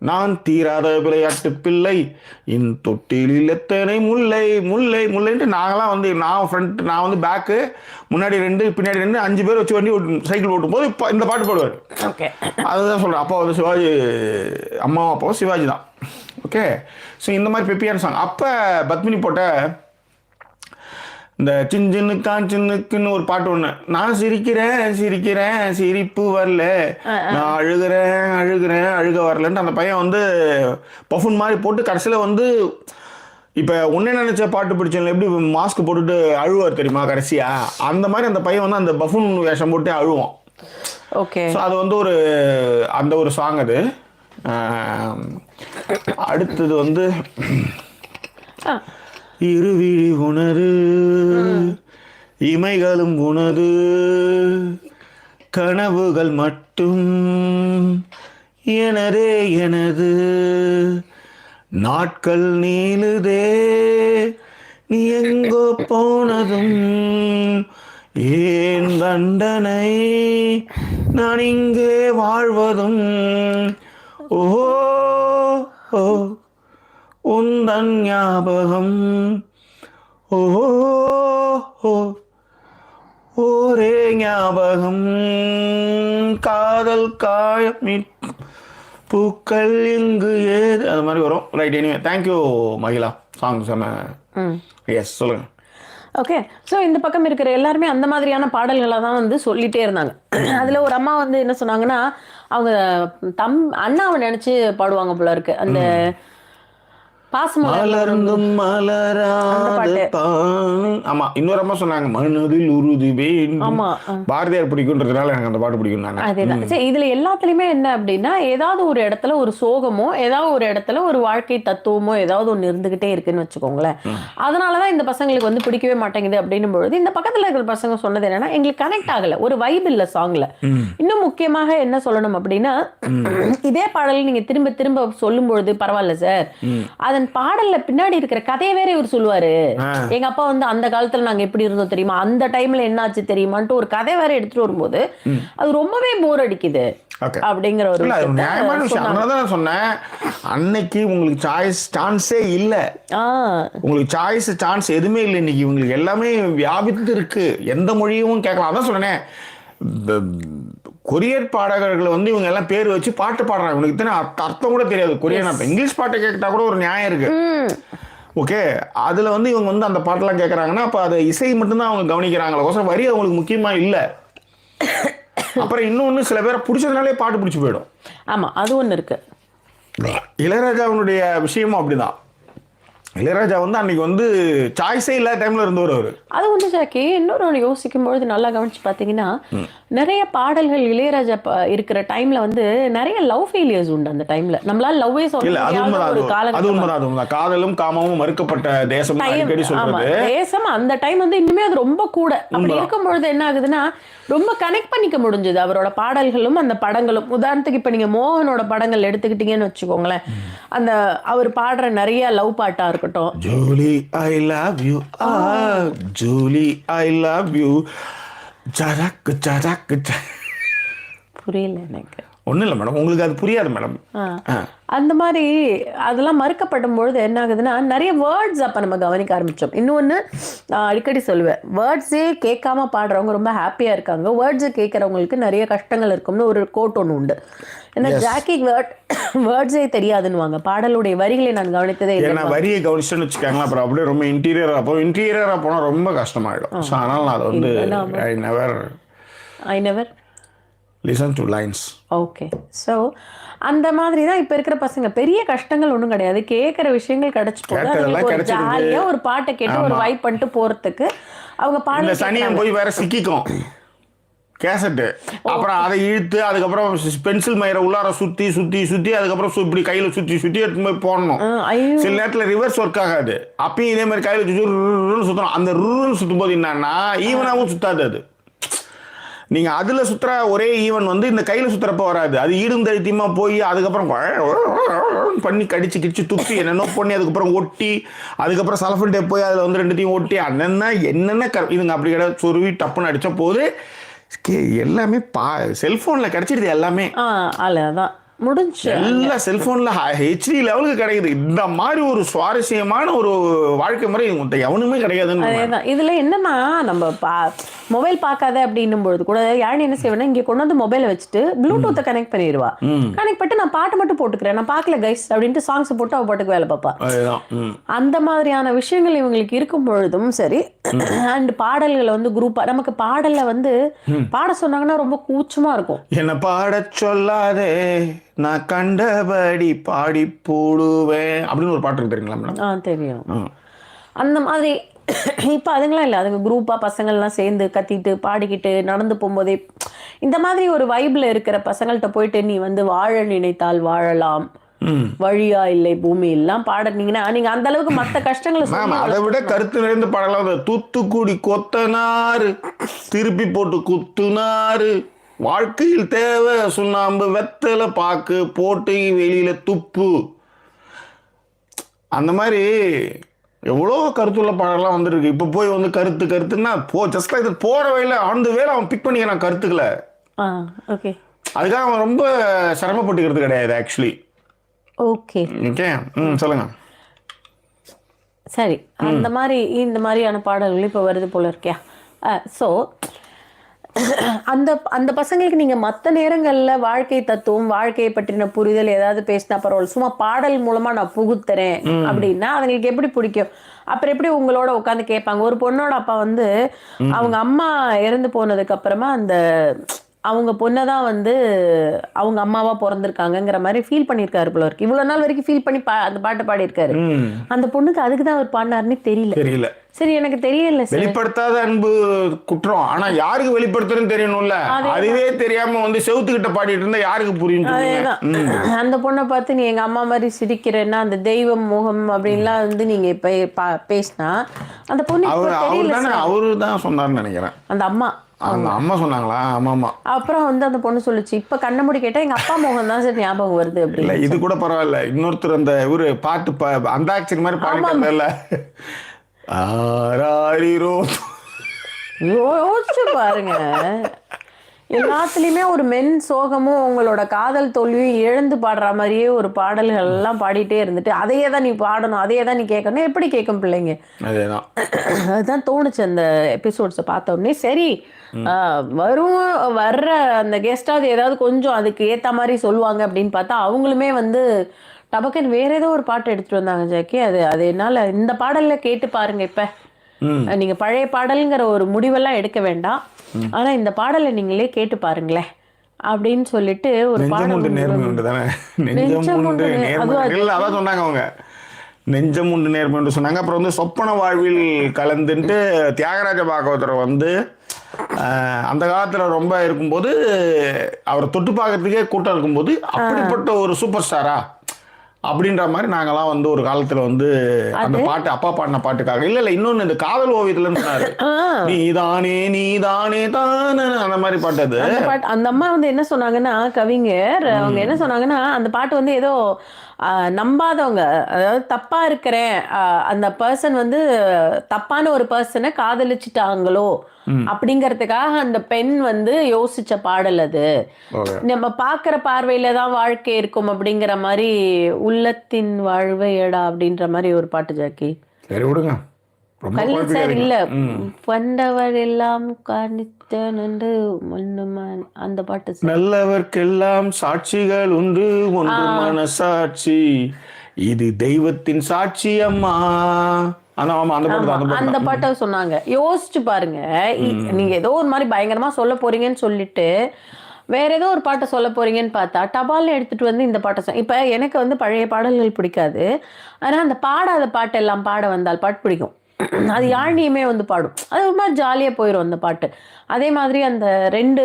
நான் தீராத விளையாட்டு பிள்ளை, என் தொட்டிலில் எத்தனை முல்லை முல்லை முல்லைன்ட்டு நாங்களாம் வந்து நான் வந்து பேக்கு முன்னாடி 2 பின்னாடி 2 5 பேர் வச்சு வண்டி சைக்கிள் ஓட்டும் போது இப்போ இந்த பாட்டு பாடுவார். ஓகே, அதுதான் சொல்கிறேன். அப்பா வந்து சிவாஜி, அம்மாவும் அப்பாவும் சிவாஜி தான். ஓகே, ஸோ இந்த மாதிரி பெப்பியான சாங். அப்போ பத்மினி போட்ட இந்த சின்ன காஞ்சின்னுக்குன்னு ஒரு பாட்டு ஒன்று, நான் சிரிக்கிறேன் சிரிப்பு வரல, நான் அழுகிறேன் அழுக வரலன்ட்டு அந்த பையன் வந்து பஃபுன் மாதிரி போட்டு கடைசியில் வந்து இப்போ ஒன்னே நினச்ச பாட்டு பிடிச்சவங்க எப்படி மாஸ்க் போட்டுட்டு அழுவார் தெரியுமா கடைசியா, அந்த மாதிரி அந்த பையன் வந்து அந்த பஃபுன் வேஷம் போட்டு அழுவான். ஓகே, ஸோ அது வந்து அந்த ஒரு சாங் அது. அடுத்தது வந்து இருவிழி உணரு இமைகளும் உணரு கனவுகள் மட்டும் எனது நாட்கள் நீளுதே நீ எங்கோ போனதும் ஏன் தண்டனை நான் இங்கே வாழ்வதும் ஓ உந்தன் ஞாபகம் ஒரே ஞாபகம் காதல் காயம் பூக்கள் இங்கு ஏது, அது மாதிரி வரும். Right, anyway thank you Mahila. Song செம்ம. எஸ், சொல்லுங்கள். ஓகே, ஸோ இந்த பக்கம் இருக்கிற எல்லாருமே அந்த மாதிரியான பாடல்களை தான் வந்து சொல்லிகிட்டே இருந்தாங்க. அதில் ஒரு அம்மா வந்து என்ன சொன்னாங்கன்னா, அவங்க அண்ணாவை நினைச்சு பாடுவாங்க போல இருக்கு. அந்த மலர்ந்தும் மலராத ஆமா இன்னொரு அம்மா சொன்னாங்க மனதில் உறுதி வேண்டும். ஆமா பாரதியார் பிடிக்கும்ன்றதுனால எனக்கு அந்த பாட்டு பிடிக்கும். அதேதான். சரி, இதுல எல்லாத்துலயுமே என்ன அப்படின்னா ஏதாவது ஒரு இடத்துல ஒரு சோகமோ ஏதாவது ஒரு இடத்துல ஒரு வாழ்க்கை தத்துவமோ ஏதாவது ஒண்ணு இருந்துகிட்டே இருக்குன்னு வச்சுக்கோங்களேன். அதனாலதான் இந்த பசங்களுக்கு வந்து பிடிக்கவே மாட்டேங்குது அப்படின்னும் பொழுது இந்த பக்கத்துல இருக்கிற பசங்க சொன்னது என்னன்னா எங்களுக்கு கனெக்ட் ஆகல, ஒரு வைப் இல்ல சாங்ல. இன்னும் முக்கியமாக என்ன சொல்லணும் அப்படின்னா இதே பாடல் நீங்க திரும்ப திரும்ப சொல்லும் பொழுது பரவாயில்ல சார், அதன் பாடல்ல பின்னாடி இருக்கிற கதையை வேற இவர் சொல்லுவாரு. எங்க அப்பா வந்து அந்த காலத்துல நாங்க எப்படி இருந்தோம் தெரியுமா, அந்த டைம்ல என்ன ஆச்சு தெரியுமான்ட்டு ஒரு கதை வேற எடுத்துட்டு வரும்போது அது ரொம்பவே போர் அடிக்குது அப்படிங்கிற ஒரு நியாயமான விஷயம். அதனாலதான் சொன்னேன் அன்னைக்கு உங்களுக்கு சான்ஸே இல்ல, உங்களுக்கு சான்ஸ் எதுவுமே இல்லை. இன்னைக்கு உங்களுக்கு எல்லாமே வியாபித்து இருக்கு, எந்த மொழியும் கேட்கலாம். அதான் சொன்னேன் கொரியர் பாடகர்களை வந்து இவங்க எல்லாம் பேர் வச்சு பாட்டு பாடுறாங்க. இவனுக்கு தானே அர்த்தம் கூட தெரியாது கொரியன் அர்த்தம். இங்கிலீஷ் பாட்டை கேட்டா கூட ஒரு நியாயம் இருக்கு. ஓகே, அதுல வந்து இவங்க வந்து அந்த பாட்டெல்லாம் கேட்கறாங்கன்னா அப்ப அதை இசை மட்டும்தான் அவங்க கவனிக்கிறாங்களே, வரி அவங்களுக்கு முக்கியமா இல்ல. அப்புறம் இன்னொன்னு சில பேரை பிடிச்சதுனாலே பாட்டு பிடிச்சி போயிடும். ஆமா அது ஒண்ணு இருக்கு. இளையராஜாவுடைய விஷயமும் அப்படிதான். இளையராஜா வந்து அன்னைக்கு வந்து சாய்ஸே இல்லாத டைம்ல இருந்தவர் அவரு. அது ஒன்று ஜாக்கி, இன்னொரு ஒன்று யோசிக்கும் பொழுது நல்லா கவனிச்சு பார்த்தீங்கன்னா நிறைய பாடல்கள் இளையராஜா இருக்கிற டைம்ல வந்து நிறைய லவ் ஃபெயிலியர்ஸ் உண்டு. அந்த டைம்ல நம்மளால லவ்வே சொல்ல ஒரு காலம், காதலும் காமமும் மறுக்கப்பட்ட தேசம் தேசம் அந்த டைம் வந்து இன்னுமே அது ரொம்ப கூட. அப்படி இருக்கும் பொழுது என்ன ஆகுதுன்னா ரொம்ப கனெக்ட் பண்ணிக்க முடிஞ்சது அவரோட பாடல்களும் அந்த படங்களும். உதாரணத்துக்கு இப்ப நீங்க மோகனோட படங்கள் எடுத்துக்கிட்டீங்கன்னு வச்சுக்கோங்களேன், அந்த அவர் பாடுற நிறைய லவ் பாட்டா இருக்கட்டும், Julie I love you, Julie I love you, ஜரக்கு ஜரக்கு. புரியல எனக்கு. ஒன்றும் இல்லை மேடம், உங்களுக்கு அது புரியாது மேடம். அந்த மாதிரி அதெல்லாம் மறுக்கப்படும் பொழுது என்ன ஆகுதுன்னா நிறைய வேர்ட்ஸ் அப்போ நம்ம கவனிக்க ஆரம்பித்தோம். இன்னொன்று அடிக்கடி சொல்லுவேன், வேர்ட்ஸே கேட்காம பாடுறவங்க ரொம்ப ஹாப்பியாக இருக்காங்க, வேர்ட்ஸை கேட்குறவங்களுக்கு நிறைய கஷ்டங்கள் இருக்கும்னு ஒரு கோட் ஒன்று உண்டு. ஏன்னா ஜாக்கி வேர்ட்ஸே தெரியாதுன்னுவாங்க, பாடலுடைய வரிகளை நான் கவனித்ததே இல்லை. ஏன்னா வரியை கவனிச்சுன்னு வச்சுக்காங்களா அப்புறம் அப்படியே ரொம்ப இன்டீரியராக போனால் ரொம்ப கஷ்டமாயிடும். ஸோ அதனால் நான் அதை வந்து I never listen to lines. Okay, so அந்த மாதிரி தான் இப்போ இருக்கிற பசங்க. பெரிய கஷ்டங்கள் ஒன்றும் கிடையாது, கேட்குற விஷயங்கள் கிடைச்சி போகுது, ஜாலியாக ஒரு பாட்டை கேட்டு ஒரு வைப் பண்ணிட்டு போகிறதுக்கு அவங்க பாடல. சனியம் போய் வேற சிக்கிக்கும் கேசட்டு, அப்புறம் அதை இழுத்து அதுக்கப்புறம் பென்சில் மயிரை உள்ளார சுற்றி சுற்றி சுற்றி அதுக்கப்புறம் இப்படி கையில் சுற்றி சுற்றி எடுத்து போய் போடணும். சில நேரத்தில் ரிவர்ஸ் ஒர்க் ஆகாது, அப்பயும் இதே மாதிரி கையில் சுற்றணும். அந்த ரூன்னு சுற்றும் போது என்னன்னா ஈவனாகவும் சுத்தாது. அது நீங்கள் அதில் சுற்றுற ஒரே ஈவன் வந்து இந்த கையில் சுற்றுறப்ப வராது. அது ஈடுந்தழுத்தியமாக போய் அதுக்கப்புறம் பண்ணி கடிச்சு கிடிச்சு துப்பி என்னென்ன பண்ணி அதுக்கப்புறம் ஒட்டி அதுக்கப்புறம் சல்ஃபன் டேப் போய் அதில் வந்து ரெண்டுத்தையும் ஒட்டி என்னென்ன இதுங்க அப்படி கிடையாது, சொருவி டப்புன்னு அடித்த போது எல்லாமே செல்ஃபோனில் கிடச்சிடுது. எல்லாமே அதான் முடிஞ்சு எல்லாம் செல்போன்ல ஹெச்டி லெவலுக்கு கிடைக்குது. இந்த மாதிரி ஒரு சுவாரஸ்யமான ஒரு வாழ்க்கை முறை எவனுமே கிடையாதுன்னு. அதேதான். இதுல என்னன்னா நம்ம மொபைல் பார்க்காத அப்படின்னும் பொழுது கூட யாரும் என்ன செய்வேன்னா இங்க கொண்டு வந்து மொபைலை வச்சுட்டு ப்ளூடூத்தை கனெக்ட் பண்ணிடுவா. கனெக்ட் பண்ணிட்டு நான் பாட்டு மட்டும் போட்டுக்கிறேன், நான் பார்க்கல கைஸ் அப்படின்ட்டு சாங்ஸ் போட்டு அவ பாட்டுக்கு வேலை பார்ப்பா. அந்த மாதிரியான விஷயங்கள் இவங்களுக்கு இருக்கும் பொழுதும் சரி. அண்ட் பாடல்களை வந்து குரூப்பா நமக்கு பாடல்ல வந்து பாட சொன்னாங்கன்னா ரொம்ப கூச்சமா இருக்கும். என்ன பாட சொல்லாதே நான் கண்டபடி பாடி போடுவேன் அப்படின்னு ஒரு பாட்டு தெரியுங்களா மேடம்? தெரியும். அந்த மாதிரி இப்போ அதுங்களாம் இல்லை, அதுங்க குரூப்பாக பசங்கள்லாம் சேர்ந்து கத்திட்டு பாடிக்கிட்டு நடந்து போகும்போதே இந்த மாதிரி ஒரு வைப்ல இருக்கிற பசங்கள்கிட்ட போயிட்டு நீ வந்து வாழ நினைத்தால் வாழலாம், வழியா இல்லை பூமி எல்லாம் பாடுனீங்கன்னா நீங்க அந்த அளவுக்கு மற்ற கஷ்டங்களை அதை விட கருத்து நிறைந்த பாடலாம். தூத்துக்குடி கொத்தனாரு திருப்பி போட்டு குத்துனாரு, வாழ்க்கையில் தேவை சுண்ணாம்பு வெத்தலை பாக்கு போட்டு வெளியில துப்பு, அந்த மாதிரி எவ்வளோ கருத்துள்ள பாடலாம் வந்துருக்கு. இப்போ போய் வந்து கருத்துன்னா ஜஸ்ட் லைக் போகிற வழியில் அந்த வேலை அவன் பிக் பண்ணிக்கிறான் கருத்துக்களை. ஓகே, அதுக்காக அவன் ரொம்ப சிரமப்பட்டுக்கிறது கிடையாது ஆக்சுவலி. ஓகே ஓகே, சொல்லுங்க. சரி, அந்த மாதிரி இந்த மாதிரியான பாடல்கள் இப்போ வருது போல இருக்கியா. ஸோ அந்த அந்த பசங்களுக்கு நீங்க மற்ற நேரங்கள்ல வாழ்க்கை தத்துவம் வாழ்க்கையை பற்றின புரிதல் ஏதாவது பேசினா பரவாயில்ல, சும்மா பாடல் மூலமா நான் புகுத்துறேன் அப்படின்னா அதுங்களுக்கு எப்படி பிடிக்கும்? அப்புறம் எப்படி உங்களோட உட்காந்து கேட்பாங்க? ஒரு பொண்ணோட அப்பா வந்து அவங்க அம்மா இறந்து போனதுக்கு அப்புறமா அந்த அவங்க பொண்ணை தான் வந்து அவங்க அம்மாவா பிறந்திருக்காங்கங்கிற மாதிரி ஃபீல் பண்ணியிருக்காரு போல இருக்கு. இவ்வளோ நாள் வரைக்கும் ஃபீல் பண்ணி அந்த பாட்டை பாடியிருக்காரு. அந்த பொண்ணுக்கு அதுக்கு தான் அவர் பாடினாருன்னு தெரியல. சரி, எனக்கு தெரியல சார். வெளிப்படுத்தாத அன்பு குற்றம். ஆனா யாருக்கு வெளிப்படுத்துறதுன்னு தெரியணும்ல. அதுவே தெரியாம வந்து செவுத்துக்கிட்ட பாடிட்டு இருந்தா யாருக்கு புரியும்? அந்த பொண்ணை பார்த்து நீ எங்க அம்மா மாதிரி சிரிக்கிறேன்னா அந்த தெய்வம் முகம் அப்படின்லாம் வந்து நீங்க இப்ப பேசினா அந்த பொண்ணு அவரு தான் சொன்னார்னு நினைக்கிறேன். அந்த அம்மா சொன்னாங்களா? ஆமாமா. அப்புறம் வந்து அந்த பொண்ணு சொல்லுச்சு, இப்ப கண்ண மூடி கேட்டா எங்க அப்பா முகம் தான் சார் ஞாபகம் வருது அப்படின்னு. இது கூட பரவாயில்ல. இன்னொருத்தர் அந்த இவரு பாட்டு அந்த ஆக்சன் மாதிரி பாடிக்கல. ஆராரிரோ யோசிச்சு பாருங்க. எல்லாத்துலயுமே ஒரு மென் சோகமும் உங்களோட காதல் தோல்வியும் இழந்து பாடுற மாதிரியே ஒரு பாடல்கள் எல்லாம் பாடிட்டே இருந்துட்டு அதையே தான் நீ பாடணும், அதையே தான் நீ கேட்கணும். எப்படி கேட்கும் பிள்ளைங்க? அதுதான் தோணுச்சு அந்த எபிசோட்ஸை பார்த்த உடனே. சரி, வர்ற அந்த கெஸ்டாவது ஏதாவது கொஞ்சம் அதுக்கு ஏற்ற மாதிரி சொல்லுவாங்க அப்படின்னு பார்த்தா அவங்களுமே வந்து டபக்கன் வேற ஏதோ ஒரு பாட்டு எடுத்துட்டு வந்தாங்க ஜாக்கி. அது என்னால இந்த பாடல்ல கேட்டு பாருங்க. இப்ப நீங்க பழைய பாடல்ங்கிற ஒரு முடிவெல்லாம் எடுக்க வேண்டாம், ஆனா இந்த பாடலை நீங்களே கேட்டு பாருங்களேன் அப்படின்னு சொல்லிட்டு ஒரு பாடல் சொன்னாங்க அவங்க. நெஞ்சம் உண்டு நேர்மை என்று சொன்னாங்க. அப்புறம் வந்து சொப்பன வாழ்வில் கலந்துட்டு தியாகராஜ பாகவதர் வந்து அந்த காலத்துல ரொம்ப இருக்கும்போது அவரை தொட்டு பார்க்கறதுக்கே கூட்டம் இருக்கும்போது அப்படிப்பட்ட ஒரு சூப்பர் ஸ்டாரா அப்படின்ற மாதிரி நாங்கெல்லாம் வந்து ஒரு காலத்துல வந்து அந்த பாட்டு அப்பா பாடின பாட்டுக்காக இல்ல இன்னொன்னு இந்த காதல் ஓவியத்துல சொன்னாரு, நீதானே நீதானே தானே அந்த மாதிரி பாட்டு. அது அந்த அம்மா வந்து என்ன சொன்னாங்கன்னா, கவிஞர் அவங்க என்ன சொன்னாங்கன்னா, அந்த பாட்டு வந்து ஏதோ நம்பாதவங்க, அதாவது தப்பா இருக்கிறேன் அந்த பர்சன் வந்து தப்பான ஒரு பர்சனை காதலிச்சுட்டாங்களோ அப்படிங்கறதுக்காக அந்த பெண் வந்து யோசிச்ச பாடல் அது. நம்ம பாக்குற பார்வையில தான் வாழ்க்கை இருக்கும் அப்படிங்கிற மாதிரி உள்ளத்தின் வாழ்வையடா அப்படின்ற மாதிரி ஒரு பாட்டு ஜாக்கி. சரி விடுங்க. சார் இல்ல பண்டவர் எல்லாம் அந்த பாட்டு. நல்லவர்க்கெல்லாம் சாட்சிகள் உண்டு, ஒன்று மனசாட்சி, இது தெய்வத்தின் சாட்சி அம்மா. அந்த பாட்டை சொன்னாங்க. யோசிச்சு பாருங்க, நீங்க ஏதோ ஒரு மாதிரி பயங்கரமா சொல்ல போறீங்கன்னு சொல்லிட்டு வேற ஏதோ ஒரு பாட்டை சொல்ல போறீங்கன்னு பார்த்தா டபால்ல எடுத்துட்டு வந்து இந்த பாட்டை. இப்ப எனக்கு வந்து பழைய பாடல்கள் பிடிக்காது, ஆனா அந்த பாடாத பாட்டு எல்லாம் பாட வந்தால் பாட்டு பிடிக்கும். அது யாழ்னியுமே வந்து பாடும், அது ஒரு மாதிரி ஜாலியாக போயிடும் அந்த பாட்டு. அதே மாதிரி அந்த 2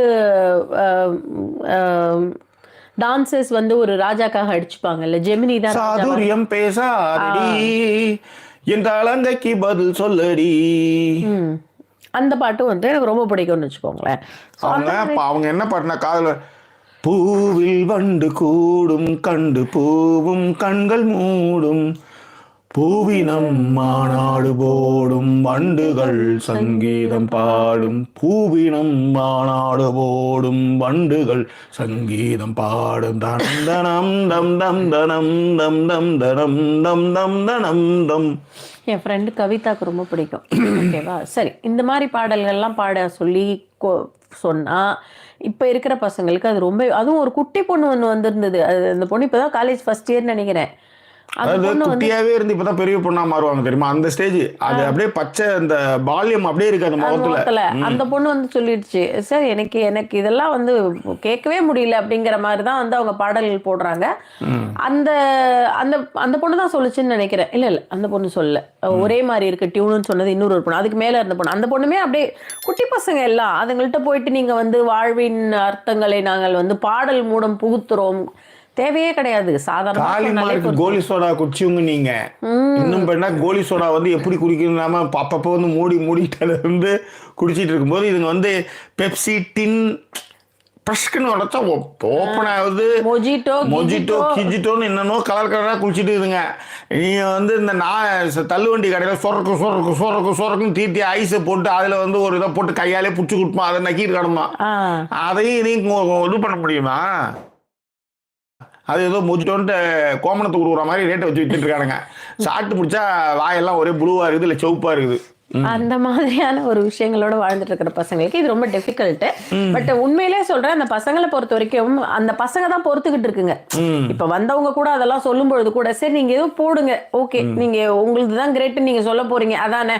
டான்சர்ஸ் வந்து ஒரு ராஜாக்காக அடிச்சுப்பாங்கல்ல, ஜெமினி தான் சாதுரியம் பேசாதடி என்ற அலங்கைக்கு பதில் சொல்லடி, அந்த பாட்டு வந்து எனக்கு ரொம்ப பிடிக்கும்னு வச்சுக்கோங்களேன். அவங்க என்ன பாட்டுனா, காதல பூவில் வண்டு கூடும் கண்டு பூவும் கண்கள் மூடும், பூவினம் மாநாடு போடும் வண்டுகள் சங்கீதம் பாடும், பூவினம் மாநாடு போடும் வண்டுகள் சங்கீதம் பாடும், தனம் தம் தம் தனம் தம் தம் தனம் தம் தம் தனம் தம். என் ஃப்ரெண்டு கவிதாக்கு ரொம்ப பிடிக்கும். ஓகேவா, சரி. இந்த மாதிரி பாடல்கள்லாம் பாட சொல்லி சொன்னா இப்போ இருக்கிற பசங்களுக்கு அது ரொம்ப, அதுவும் ஒரு குட்டி பொண்ணு ஒன்று வந்திருந்தது. அது அந்த பொண்ணு இப்போ தான் காலேஜ் ஃபர்ஸ்ட் இயர்னு நினைக்கிறேன். குட்டியாவே இருந்து இப்பதான் பெரிய பொண்ணா மாறுவாங்க தெரியுமா, அந்த ஸ்டேஜ். அது அப்படியே பச்சை அந்த பால்யம் அப்படியே இருக்கு அந்த முகத்துல. அந்த பொண்ணு வந்து சொல்லிடுச்சு, சார் எனக்கு இதெல்லாம் வந்து கேட்கவே முடியல அப்படிங்கிற மாதிரி தான் வந்து அவங்க பாடல்கள் போடுறாங்க. அந்த அந்த அந்த பொண்ணு தான் சொல்லுச்சுன்னு நினைக்கிறேன். இல்ல அந்த பொண்ணு சொல்ல, ஒரே மாதிரி இருக்கு டியூனுன்னு சொன்னது இன்னொரு பொண்ணு, அதுக்கு மேல இருந்த பொண்ணு. அந்த பொண்ணுமே அப்படியே குட்டி பசங்க எல்லாம் அதுங்கள்ட்ட போயிட்டு நீங்க வந்து வாழ்வின் அர்த்தங்களை நாங்கள் வந்து பாடல் மூலம் புகுத்துறோம், தேவையே கிடையாது. சாதாரண கோலி சோடா குடிச்சவங்க நீங்க. இன்னும் பண்ணா கோலி சோடா வந்து எப்படி குடிக்கணும்னாம அப்பப்போ வந்து மூடிட்டு வந்து குடிச்சிட்டு இருக்கும்போது இதுங்க வந்து பெப்சி டின் பஷ்குன்னு உடச்சா ஓப்பன் ஆகுது, மொஜிட்டோ கிஜிட்டோன்னு என்னன்னோ கலர் கலராக குடிச்சிட்டு இதுங்க. நீங்கள் வந்து இந்த தள்ளுவண்டி கடையில் சொரக்குன்னு தீட்டி ஐஸை போட்டு அதில் வந்து ஒரு இதை போட்டு கையாலே பிடிச்சி கொடுப்போம், அதை நக்கிட்டு கிடமா. அதையும் இதையும் இது பண்ண முடியுமா? அது ஏதோ முடிச்சிட்டோன்ட்டு கோமணத்தை கொடுக்குற மாதிரி ரேட்டை வச்சு வித்துட்டு இருக்கானுங்க. சாப்பிட்டு பிடிச்சா வாயெல்லாம் ஒரே புளுவாக இருக்குது, இல்லை செவப்பாக இருக்குது. அந்த மாதிரியான ஒரு விஷயங்களோட வாழ்ந்துட்டு இருக்கிற பசங்களுக்கு இது ரொம்ப டிஃபிகல்ட்டு. பட் உண்மையிலே சொல்றேன், அந்த பசங்களை பொறுத்த வரைக்கும் அந்த பசங்க தான் பொறுத்துக்கிட்டு இருக்குங்க. இப்ப வந்தவங்க கூட அதெல்லாம் சொல்லும் பொழுது கூட சரி நீங்க எதுவும் போடுங்க, ஓகே நீங்க உங்களுக்கு தான் கிரேட் நீங்க சொல்ல போறீங்க அதானே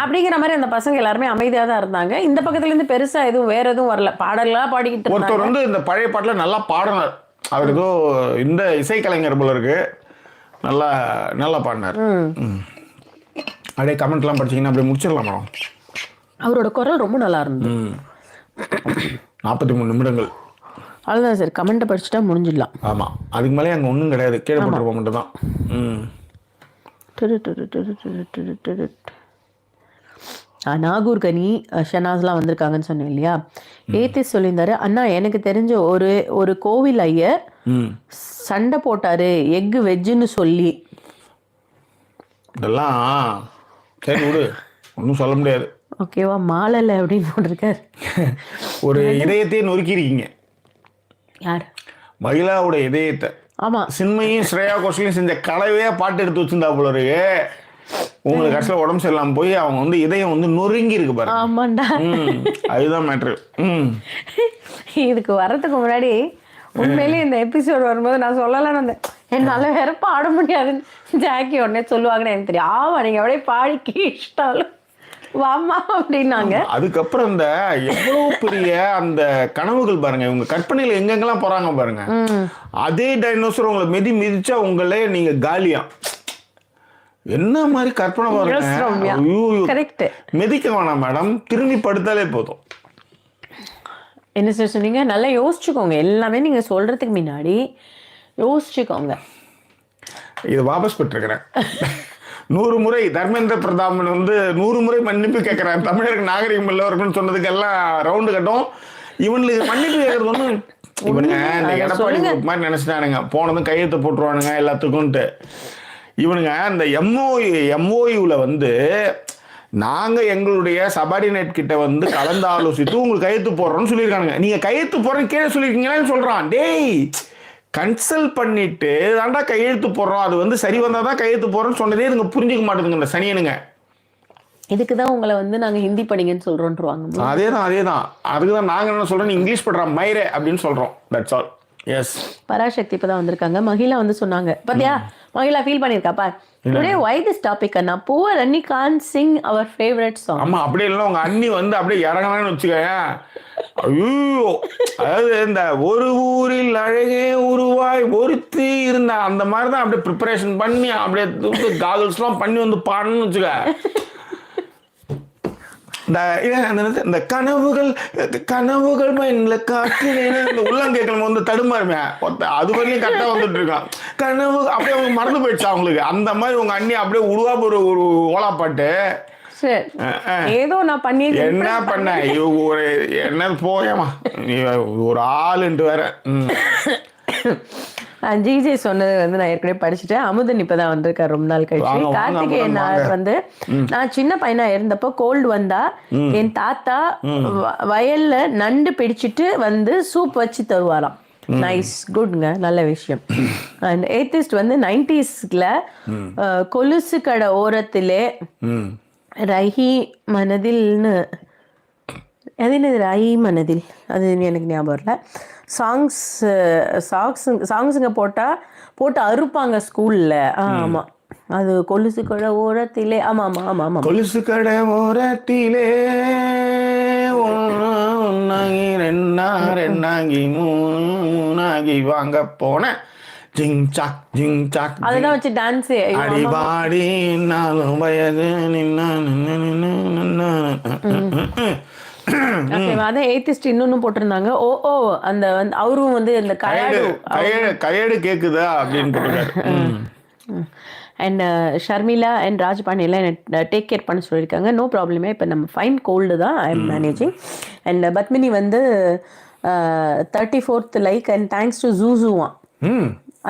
அப்படிங்கிற மாதிரி அந்த பசங்க எல்லாருமே அமைதியா தான் இருந்தாங்க. இந்த பக்கத்துல இருந்து பெருசா எதுவும் வேற எதுவும் வரல, பாடலாம் பாடிக்கிட்டு ஒருத்தர் வந்து இந்த பழைய பாட்டுல நல்லா பாடினார், அவர் ஏதோ இந்த இசைக்கலைஞர் போல இருக்கு, நல்லா நல்லா பாடினார். அப்படியே கமெண்ட்லாம் படிச்சீங்கன்னா அப்படியே முடிச்சிடலாம் மேடம். அவரோட குரல் ரொம்ப நல்லா இருந்தது. 43 நிமிடங்கள் அவ்வளோதான் சார், கமெண்ட்டை படிச்சுட்டா முடிஞ்சிடலாம். ஆமாம், அதுக்கு மேலே அங்கே ஒன்றும் கிடையாது, கீழே போட்டுருப்ப மட்டும் தான். நாகூர் கனி ஷனாஸ்லாம் வந்திருக்காங்கன்னு சொன்னேன் இல்லையா, ஏத்திஸ் சொல்லியிருந்தாரு, அண்ணா எனக்கு தெரிஞ்ச ஒரு கோவில் ஐயர் சண்டை போட்டாரு எக்கு வெஜ்ஜுன்னு சொல்லி. இதெல்லாம் சரி விடு, ஒன்றும் சொல்ல முடியாது. ஓகேவா, மாலலை அப்படின்னு போட்டிருக்காரு. ஒரு இதயத்தையே நொறுக்கியிருக்கீங்க. யார்? மகிழாவோட இதயத்தை. ஆமா, சின்மையும் ஸ்ரேயா கோஷலையும் செஞ்ச கலவையா பாட்டு எடுத்து வச்சிருந்தா போல இருக்கு. உங்களுக்கு கடைசியில் உடம்பு சரியில்லாம போய் அவங்க வந்து இதயம் வந்து நொறுங்கி இருக்கு பாரு. ஆமாண்டா, அதுதான் மேட்ரு. இதுக்கு வர்றதுக்கு முன்னாடி உண்மையிலேயே இந்த எபிசோடு வரும்போது நான் சொல்லலாம்னு வந்தேன், என்னால வேற பாட முடியாதுன்னு ஜாக்கி உடனே சொல்லுவாங்கன்னு எனக்கு தெரியும். ஆமா நீங்க அப்படியே பாடிக்கு இஷ்டம் வாமா அப்படின்னாங்க. அதுக்கப்புறம் இந்த எவ்வளவு பெரிய அந்த கனவுகள் பாருங்க, இவங்க கற்பனையில எங்கெங்கெல்லாம் போறாங்க பாருங்க. அதே டைனோசர் உங்களை மிதிச்சா உங்களே நீங்க காலியா என்ன மாதிரி கற்பனை பாருங்க. மிதிக்க வேணாம் மேடம், திரும்பி படுத்தாலே போதும். என்ன சார் சொன்னீங்க? நல்லா யோசிச்சுக்கோங்க, எல்லாமே நீங்க சொல்றதுக்கு முன்னாடி யோசிச்சுக்கோங்க. இது வாபஸ் பெற்றிருக்கிறேன். 100 முறை தர்மேந்திர பிரதாமன் வந்து 100 முறை மன்னிப்பு கேட்கிறேன், தமிழருக்கு நாகரிகம் இல்லை இருக்குன்னு சொன்னதுக்கெல்லாம் ரவுண்டு கட்டும். இவனுக்கு மன்னிப்பு கேட்கறது ஒன்று இவனுங்க இந்த எடப்பாடி மாதிரி நினைச்சிட்டானுங்க, போனதும் கையெழுத்து போட்டுருவானுங்க எல்லாத்துக்கும்ட்டு. இவனுங்க இந்த எம்ஓயூல வந்து நாங்கள் எங்களுடைய சபார்டினேட் கிட்ட வந்து கலந்து ஆலோசித்து உங்களுக்கு கையெழுத்து போடுறோம்னு சொல்லியிருக்கானுங்க. நீங்கள் கையெழுத்து போடுறேன்னு கீழே சொல்லியிருக்கீங்களான்னு சொல்கிறான். டேய், கன்சல்ட் பண்ணிட்டு தாண்டா கையெழுத்து போடுறோம், அது வந்து சரி வந்தால் தான் கையெழுத்து போடுறோன்னு சொன்னதே இதுங்க புரிஞ்சுக்க மாட்டேங்குங்க இந்த சனியனுங்க. இதுக்கு தான் உங்களை வந்து நாங்கள் ஹிந்தி படிங்கன்னு சொல்கிறோன்ட்டுருவாங்க. அதே தான் அதுக்கு தான் நாங்கள் என்ன சொல்கிறோம், இங்கிலீஷ் படுறா மயிரே அப்படின்னு சொல்கிறோம். That's all. எஸ், பராசக்தி இப்போ தான் வந்திருக்காங்க. மகிழா வந்து சொன்னாங்க, பாத்தியா மகிழா ஃபீல் பண்ணியிருக்காப்பா, டுடே வை திஸ் டாபிக் அண்ணா, புவர் அண்ணி கான் சிங் அவர் ஃபேவரட் சாங். ஆமா, அப்படியே இல்லை உங்க அண்ணி வந்து அப்படியே இறங்கலான்னு வச்சுக்கோங்க. ஐயோ, அதாவது இந்த ஒரு ஊரில் அழகே உருவாய் ஒருத்தி இருந்தா அந்த மாதிரி தான் அப்படியே ப்ரிப்பரேஷன் பண்ணி அப்படியே காகல்ஸ்லாம் பண்ணி வந்து பாடணும்னு வச்சுக்க. இந்த கனவுகள் மைண்ட்ல காற்று இந்த உள்ளங்கேட்கணும் வந்து தடுமாறுமே, அது வரையும் கரெக்டாக வந்துட்டு இருக்கான். கனவு அப்படியே அவங்க மறந்து போயிடுச்சு அவங்களுக்கு. அந்த மாதிரி உங்க அண்ணி அப்படியே உருவா ஒரு ஓலா பாட்டு. ஏதோ நான் பண்ணி என்ன பண்ண ஒரு என்ன போயமா ஒரு ஆளுன்ட்டு வேற. ஜிஜே சொன்னது வந்து நான் ஏற்கனவே படிச்சுட்டேன். அமுதன் இப்பதான் வந்திருக்காரு ரொம்ப நாள் கழிச்சு. கார்த்திகேயன் வந்து நான் சின்ன பையனா இருந்தப்போ கோல்டு வந்தா என் தாத்தா வயல்ல நண்டு பிடிச்சிட்டு வந்து சூப் வச்சு தருவாராம். நைஸ், குட்ங்க, நல்ல விஷயம். அண்ட் ஏத்திஸ்ட் வந்து 90ஸ்ல கொலுசு கடை ஓரத்திலே ரஹி மனதில்னு, அது என்னது ரஹி மனதில், அது எனக்கு ஞாபகம் இல்லை. சாங்ஸுங்க போட்டு அறுப்பாங்க ஸ்கூல்ல. ஆமா, அது கொலுசு கடை ஓரத்திலே. ஆமா ஆமா ஆமா ஆமா, கொலுசு கடை ஓரத்திலே ரெண்டாங்கி மூணாகி வாங்க போன ஜிங் சாக் ஜிங் சாக், அதெல்லாம் வச்சு டான்ஸ் அடிபாடி நாளும் வயது அதான் ஏத்திஸ்ட் இன்னொன்னு போட்டிருந்தாங்க. ஓ அந்த அவரும் வந்து இந்த கையேடு கேக்குதா அப்படின்னு போட்டிருக்காரு. அண்ட் ஷர்மிளா அண்ட் ராஜபாணி எல்லாம் டேக் கேர் பண்ண சொல்லியிருக்காங்க. நோ ப்ராப்ளமே, இப்போ நம்ம ஃபைன் கோல்டு தான், I am managing. And Padmini வந்து 34th like and thanks to ஜூசுவான்.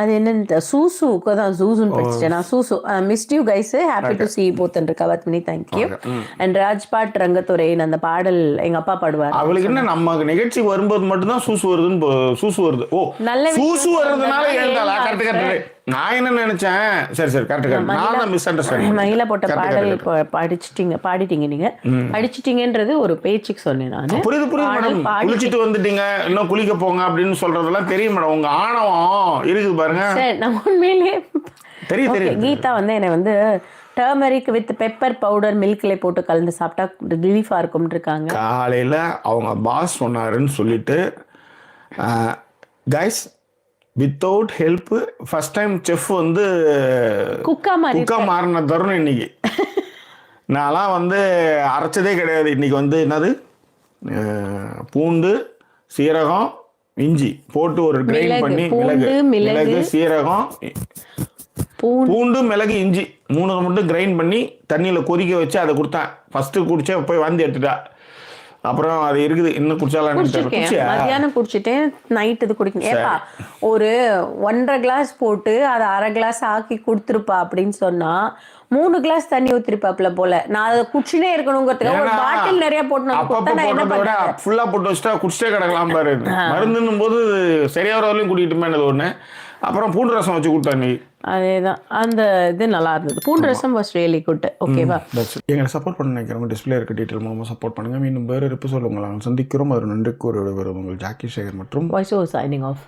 அது என்னன்னு சூசுக்கு தான் ஜூசுன்னு படிச்சுட்டேன் நான். சூசு missed you guys, happy to see both இருக்கா பத்மினி, தேங்க்யூ. அண்ட் ராஜ்பாட் ரங்கத்துறையின் அந்த பாடல் எங்க அப்பா பாடுவார். அவளுக்கு என்ன நம்ம நிகழ்ச்சி வரும்போது மட்டும்தான் சூசு வருதுன்னு சூசு வருது. ஓ, நல்ல சூசு வருதுனால எழுந்தாளா? Correct correct. நான் என்ன நினைச்சேன், சரி சரி கரெக்ட் கரெக்ட், நான் தான் மிஸ் அண்டர்ஸ்டாண்டிங். மகிழா போட்ட பாடல் பாடிச்சிட்டீங்க படிச்சிட்டீங்கன்றது ஒரு பேச்சுக்கு சொன்னேன் நான். புரியுது புரியுது மேடம். குளிச்சுட்டு வந்துட்டீங்க, இன்னும் குளிக்க போங்க அப்படின்னு சொல்றதெல்லாம் தெரியும் மேடம். உங்க ஆணவம் இருக்குது பாருங்க. சரி, நான் உண்மையிலேயே தெரியும் தெரியும். கீதா வந்து என்னை வந்து டர்மரிக் வித் பெப்பர் பவுடர் மில்க்ல போட்டு கலந்து சாப்பிட்டா ரிலீஃபா இருக்கும்னு இருக்காங்க. காலையில அவங்க பாஸ் சொன்னாருன்னு சொல்லிட்டு guys without help first time chef வந்து குக்கா மாறின தருணம் இன்னைக்கு. நான்லாம் வந்து அரைச்சதே கிடையாது. இன்னைக்கு வந்து என்னது பூண்டு சீரகம் இஞ்சி போட்டு ஒரு கிரைண்ட் பண்ணி, மிளகு சீரகம் பூண்டு மிளகு இஞ்சி 3 மட்டும் கிரைண்ட் பண்ணி தண்ணியில் கொதிக்க வச்சு அதை கொடுத்தேன். ஃபர்ஸ்ட்டு குடிச்சே போய் வாந்தி எடுத்துட்டா. அப்புறம் அது இருக்குது, இன்னும் குடிச்சாலும் மத்தியானம் குடிச்சிட்டேன், நைட் இது குடிக்கணும். ஏப்பா ஒரு 1.5 கிளாஸ் போட்டு அதை 1/2 கிளாஸ் ஆக்கி கொடுத்துருப்பா அப்படின்னு சொன்னா 3 கிளாஸ் தண்ணி ஊத்திருப்பாப்ல போல. நான் அதை குடிச்சுனே இருக்கணுங்கிறதுக்காக ஒரு பாட்டில் நிறைய போட்டு ஃபுல்லா போட்டு வச்சுட்டா குடிச்சிட்டே கிடக்கலாம் பாரு. மருந்துன்னும் போது சரியா வரலையும் குடிக்கிட்டுமே ஒண்ணு. அப்புறம் பூண்டு ரசம் வச்சு கொடுத்தா நீ. அதேதான், அந்த இது நல்லா இருந்தது. பூண்டு ரசம் வாஸ் ரியலி குட். ஓகேவா, எங்களை சப்போர்ட் பண்ண நினைக்கிறவங்க டிஸ்பிளே இருக்க டீட்டெயில் மூலமாக சப்போர்ட் பண்ணுங்க. மீண்டும் வேறு இருப்பு சொல்லுங்கள். நாங்கள் சந்திக்கிறோம். ஒரு நன்றிக்கு ஒரு உங்கள் ஜாக்கி சேகர் மற்றும் வாய்ஸ் ஓவர் சைனிங் ஆஃப்.